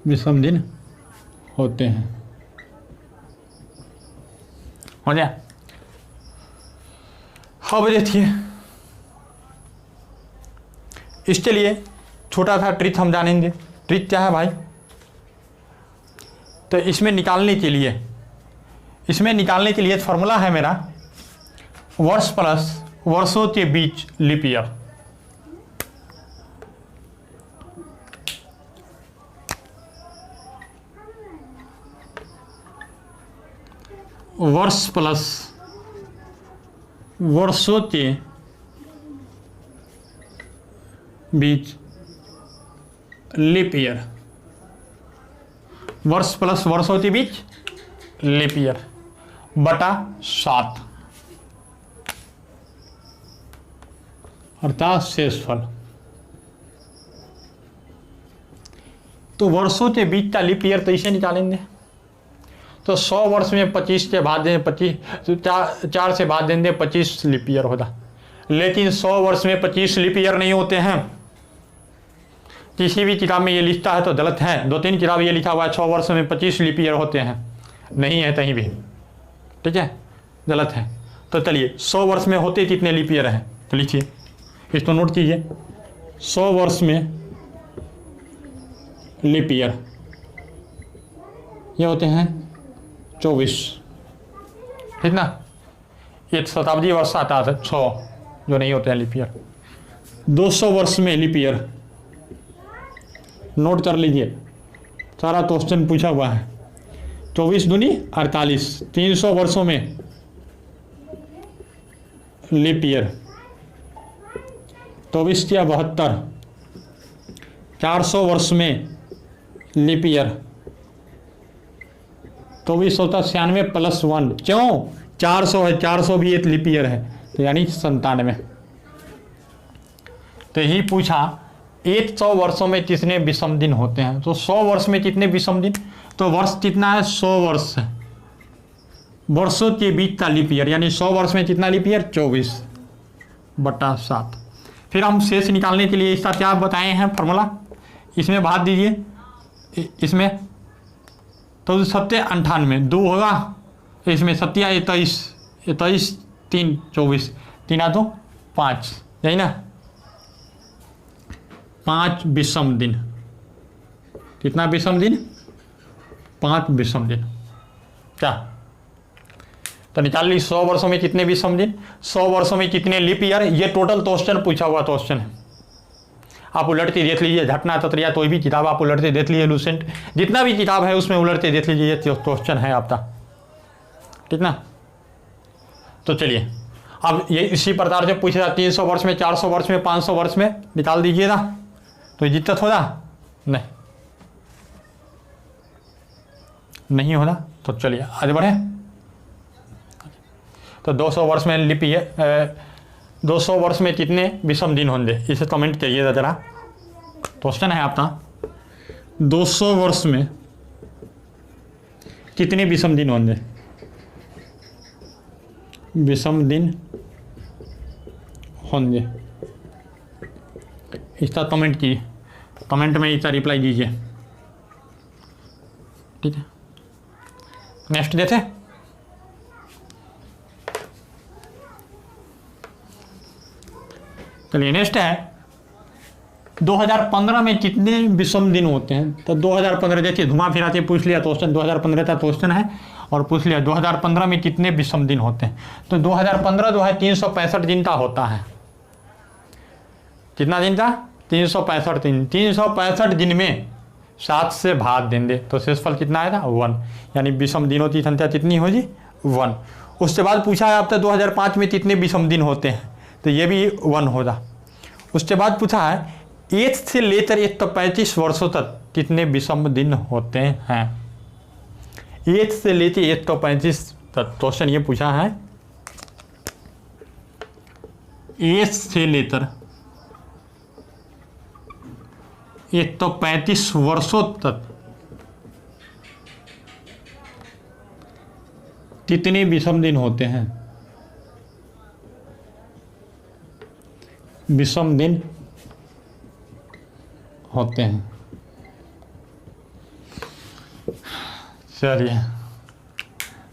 विषम दिन होते हैं, हो गया। अब देखिए, इसके लिए छोटा सा ट्रिक हम जानेंगे। ट्रिक क्या है भाई, तो इसमें निकालने के लिए फॉर्मूला है मेरा, वर्ष प्लस वर्षों के बीच लीप ईयर। वर्ष प्लस वर्षों के बीच लीप ईयर। वर्ष प्लस वर्षों के बीच लीप ईयर बटा 7 अर्थात शेषफल। तो वर्षों के बीच का लीप ईयर तो इसे निकालेंगे। तो 100 वर्ष में 25 से भाग देंगे, 4 से भाग देंगे, 25 लीप ईयर होगा। लेकिन 100 वर्ष में 25 लीप ईयर नहीं होते हैं। किसी भी किताब में ये लिखता है तो गलत है। 2-3 किताब ये लिखा हुआ है 100 वर्ष में 25 लीप ईयर होते हैं, नहीं है कहीं भी। ठीक है, गलत है। तो चलिए 100 वर्ष में होते कितने लीप ईयर हैं, तो लिखिए, इसको नोट कीजिए। 100 वर्ष में लीप ईयर ये होते हैं 24। ठीक ना, एक शताब्दी वर्ष आता है 6 जो नहीं होते हैं लीप ईयर। 200 वर्ष में लीप ईयर, नोट कर लीजिए, सारा क्वेश्चन पूछा हुआ है। 24 दूनी 48, 300 वर्षों में लीप ईयर। 24 या 72, 400 वर्ष में लीप ईयर। 24 होता 96 + 1, क्यों 400 है, 400 भी एक लीप ईयर है, तो यानी 97। तो यही पूछा 100 वर्षों में कितने विषम दिन होते हैं। तो 100 वर्ष में कितने विषम दिन, तो वर्ष कितना है, 100 वर्ष है, वर्षों के बीच का लीप ईयर, यानी 100 वर्ष में कितना लीप ईयर, 24 बटा 7। फिर हम शेष निकालने के लिए इसका क्या बताए हैं फॉर्मूला, इसमें भाग दीजिए, इसमें तो 7 98 2 होगा, इसमें 7 23 23 3 24 3 आ तो 5, यही ना, 5 विषम दिन। कितना विषम दिन, 5 विषम दिन। क्या तो निकाल ली 100 वर्षों में कितने विषम दिन, 100 वर्षों में कितने लीप ईयर। ये टोटल क्वेश्चन पूछा हुआ क्वेश्चन है, आप उलटते देख लीजिए, घटना तत्रिया कोई भी किताब आप उलटते देख लीजिए, लूसेंट जितना भी किताब है उसमें उलटते देख लीजिए, ये क्वेश्चन है आपका। ठीक ना, तो चलिए अब ये इसी प्रकार से पूछ रहा, 300 वर्ष में, 400 वर्ष में, 500 वर्ष में निकाल दीजिएगा, तो दिक्कत होगा नहीं होगा। तो चलिए आगे बढ़े। तो 200 वर्ष में लीप ईयर, 200 वर्ष में कितने विषम दिन होंगे, इसे कमेंट करिएगा जरा। क्वेश्चन है आपका, 200 वर्ष में कितने विषम दिन होंगे, विषम दिन होंगे, इसका कमेंट कीजिए, कमेंट में इसका रिप्लाई दीजिए। ठीक है, नेक्स्ट देते। चलिए नेक्स्ट है 2015 में कितने विषम दिन होते हैं। तो 2015 देखिए, घुमा फिरा के पूछ लिया क्वेश्चन, 2015 का क्वेश्चन है और पूछ लिया 2015 में कितने विषम दिन होते हैं। तो 2015 जो है 365 दिन का होता है। कितना दिन का, 365 दिन। 365 दिन में 7 से भाग देंगे तो शेषफल कितना आएगा, 1, यानी विषम दिनों की संख्या कितनी होगी, 1। उसके बाद पूछा है आपका 2005 में कितने विषम दिन होते हैं, तो ये भी 1 होगा। उसके बाद पूछा है 1 से लेकर 135 वर्षों तक कितने विषम दिन होते हैं। 1 से लेकर 135 तक क्वेश्चन ये पूछा है। 1 से लेकर 135 वर्षों तक कितने विषम दिन होते हैं। विषम दिन होते हैं। चलिए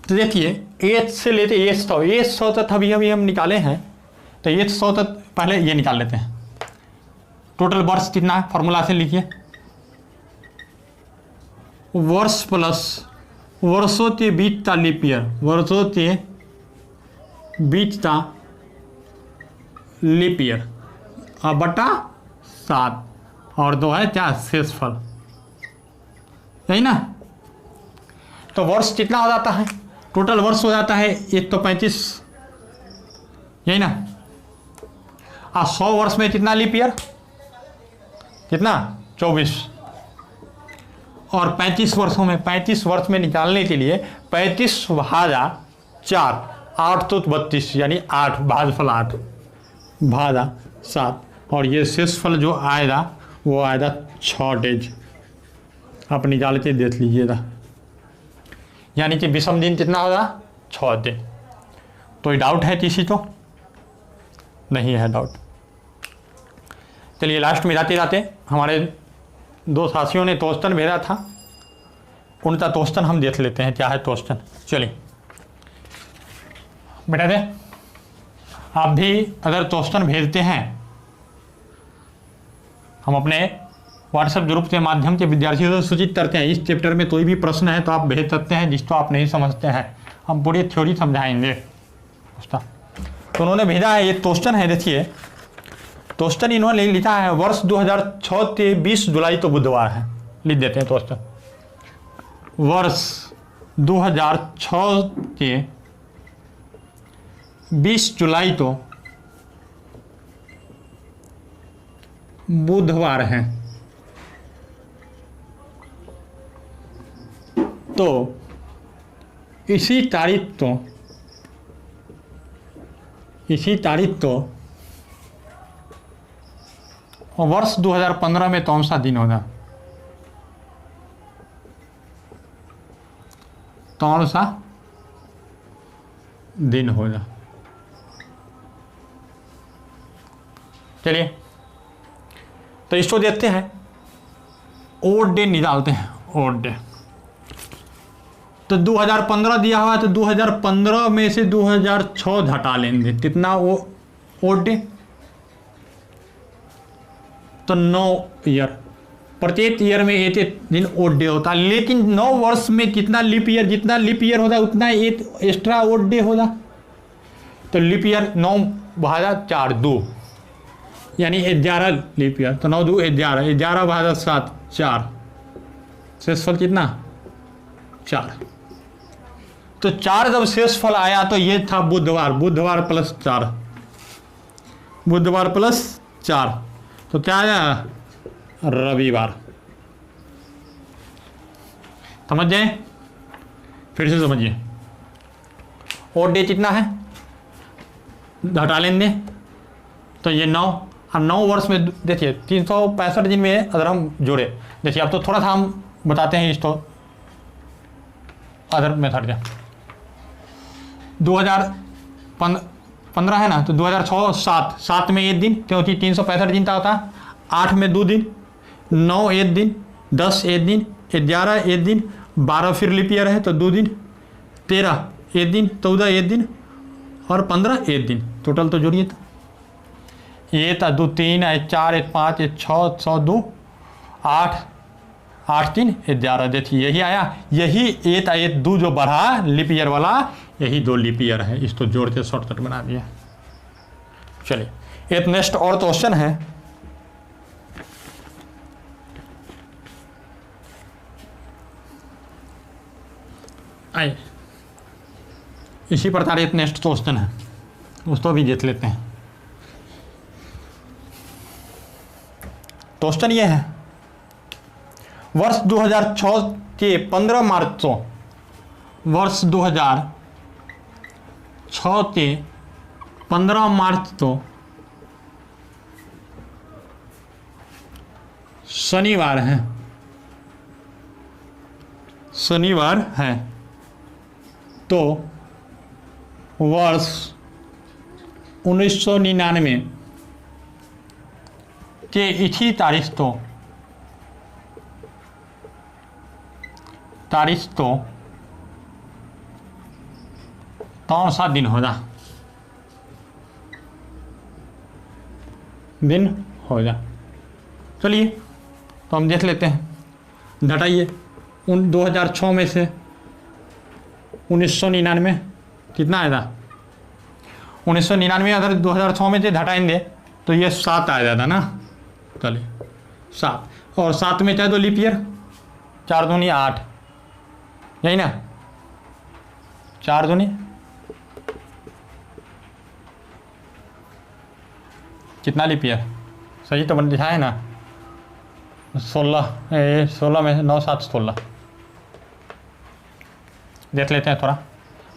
तो देखिए 1 से लेते 100 तक अभी हम निकाले हैं, तो 100 तक पहले ये निकाल लेते हैं। टोटल वर्ष कितना है, फॉर्मूला से लिखिए, वर्ष प्लस वर्षों के बीच का लीप ईयर, वर्षों के बीच का लीप ईयर बटा 7 और 2 है क्या शेषफल, यही ना। तो वर्ष कितना हो जाता है, टोटल वर्ष हो जाता है 135, यही ना। 100 वर्ष में कितना लीप ईयर, कितना 24, और 35 वर्षों में, 35 वर्ष में निकालने के लिए 35 भाजा 4, 8 तो 32 यानी 8 भाजफल 8 भाजा 7, और ये शेषफल जो आएगा वो आएगा 6 डेज। आप निकाल के देख लीजिएगा, यानी कि विषम दिन कितना होगा 6 दिन। तो डाउट है किसी को, नहीं है डाउट। चलिए लास्ट में जाते जाते हमारे 2 साथियों ने क्वेश्चन भेजा था, उनका क्वेश्चन हम देख लेते हैं क्या है क्वेश्चन। चलिए बेटा दे, आप भी अगर क्वेश्चन भेजते हैं, हम अपने व्हाट्सएप ग्रुप के माध्यम से विद्यार्थियों को सूचित करते हैं, इस चैप्टर में कोई भी प्रश्न है तो आप भेज सकते हैं जिसको आप नहीं समझते हैं, हम पूरी थ्योरी समझाएंगे उसका। तो उन्होंने भेजा है, ये क्वेश्चन है, देखिए क्वेश्चन इन्होंने लिखा है वर्ष 2006 के 20 जुलाई तो बुधवार है, लिख देते हैं क्वेश्चन। वर्ष 2006 के 20 जुलाई तो बुधवार है, तो इसी तारीख तो वर्ष 2015 में कौन सा दिन होगा, कौन सा दिन होगा। चलिए तो इसको देखते हैं, ओड डे निकालते हैं, ओड डे। तो 2015 दिया हुआ है, तो 2015 में से 2006 घटा लेंगे, कितना वो ओड डे, तो 9 ईयर, प्रत्येक ईयर में एक दिन ओड डे होता है, लेकिन 9 वर्ष में कितना लीप ईयर, जितना लीप ईयर होता है उतना एक एक्स्ट्रा ओड डे होगा। तो लीप ईयर 9 भाजा 4 2 यानी 11 लीप ईयर, तो 9 2 11, 11 भाजा 7 4, शेषफल कितना 4। तो 4 जब शेषफल आया तो ये था बुधवार, बुधवार प्लस 4, बुधवार प्लस 4, तो क्या आया रविवार। समझ जाए, फिर से समझिए, ओड डे कितना है घटा लेंगे, तो ये 9, और 9 वर्ष में देखिए 365 दिन में अगर हम जोड़े, देखिए अब तो थोड़ा सा हम बताते हैं इसको अदर मेथड का। 2015 है ना, तो 2006 7 में 1 दिन, क्योंकि 365 दिन का होता है, 8 में 2 दिन, 9 1 दिन, 10 1 दिन, 11 1 दिन, 12 फिर लीप ईयर है तो 2 दिन, 13 1 दिन, 14 1 दिन, और 15 1 दिन, टोटल तो जोड़िए तो 1 2 3 4 5 6 6 2 8 8 3 11, देखिए यही आया, यही 1 2 जो बढ़ा लीप ईयर वाला, यही 2 लीप ईयर है, इसको जोड़ के शॉर्टकट बना दिया। चलिए एक नेक्स्ट और क्वेश्चन है, इसी प्रकार एक नेक्स्ट क्वेश्चन है, उसको भी देख लेते हैं। क्वेश्चन ये है, वर्ष 2006 के 15 मार्च को, वर्ष 2006 के 15 मार्च को शनिवार है, शनिवार है, तो वर्ष 1999 के इसी तारीख तो कौन सा दिन होगा, दिन होगा। चलिए तो हम देख लेते हैं, घटाइए 2006 में से 1999 कितना आएगा, 1999 अगर 2006 में से घटाएंगे तो ये 7 आ जाता ना। चलिए 7, और 7 में चाहे तो लीप ईयर, 4 दूनी 8, यही ना, 4 दूनी कितना लीप ईयर, सही तो बन लिखा है ना, 16 में 9 7 16। देख लेते हैं थोड़ा,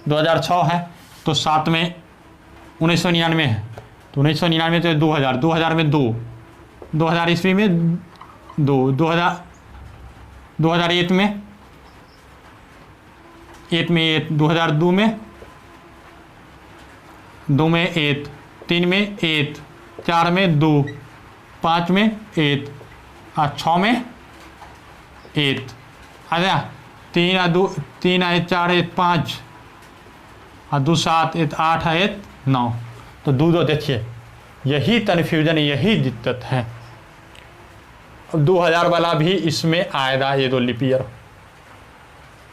2006 है तो 7 में 1999 है, तो 1999 तो 2000, 2000 में 2, 2000 ईस्वी में 2, 2001 में 1 में 1, 2002 में 2 में 1, 3 में 1, 4 में 2, 5 में 1 और 6 में 1 आ गया, 3 आ 2, 3 आए 4 1 5 और 2 7 1 8 1 9। तो 2 देखिए, यही कन्फ्यूजन, यही दिक्कत है। अब 2000 वाला भी इसमें आएगा, ये 2 लीप ईयर,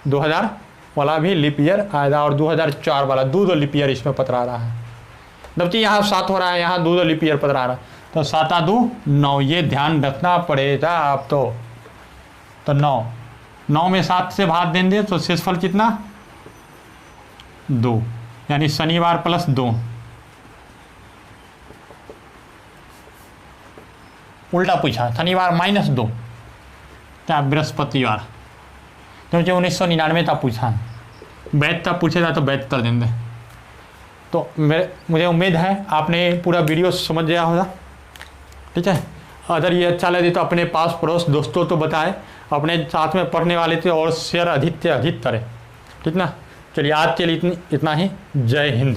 2000 वाला भी लीप ईयर आएगा, और 2004 वाला 2 लीप ईयर इसमें पतरा रहा है, जबकि यहाँ 7 हो रहा है, यहाँ 2 लीप ईयर पतरा रहा है, तो 7 2 9, ये ध्यान रखना पड़ेगा आप तो 9 में 7 से भाग देंगे तो शेषफल कितना 2, यानी शनिवार प्लस 2, उल्टा पूछा, शनिवार माइनस 2 क्या बृहस्पतिवार, क्योंकि 1999 तब पूछा, बैठ तब पूछेगा तो बैठ कर देंगे। तो मुझे उम्मीद है आपने पूरा वीडियो समझ गया होगा, ठीक है। अगर ये अच्छा लगे तो अपने पास पड़ोस दोस्तों तो बताएं, अपने साथ में पढ़ने वाले थे और शेयर अधिक से अधिक करें, ठीक ना। चलिए आज के लिए इतना ही, जय हिंद।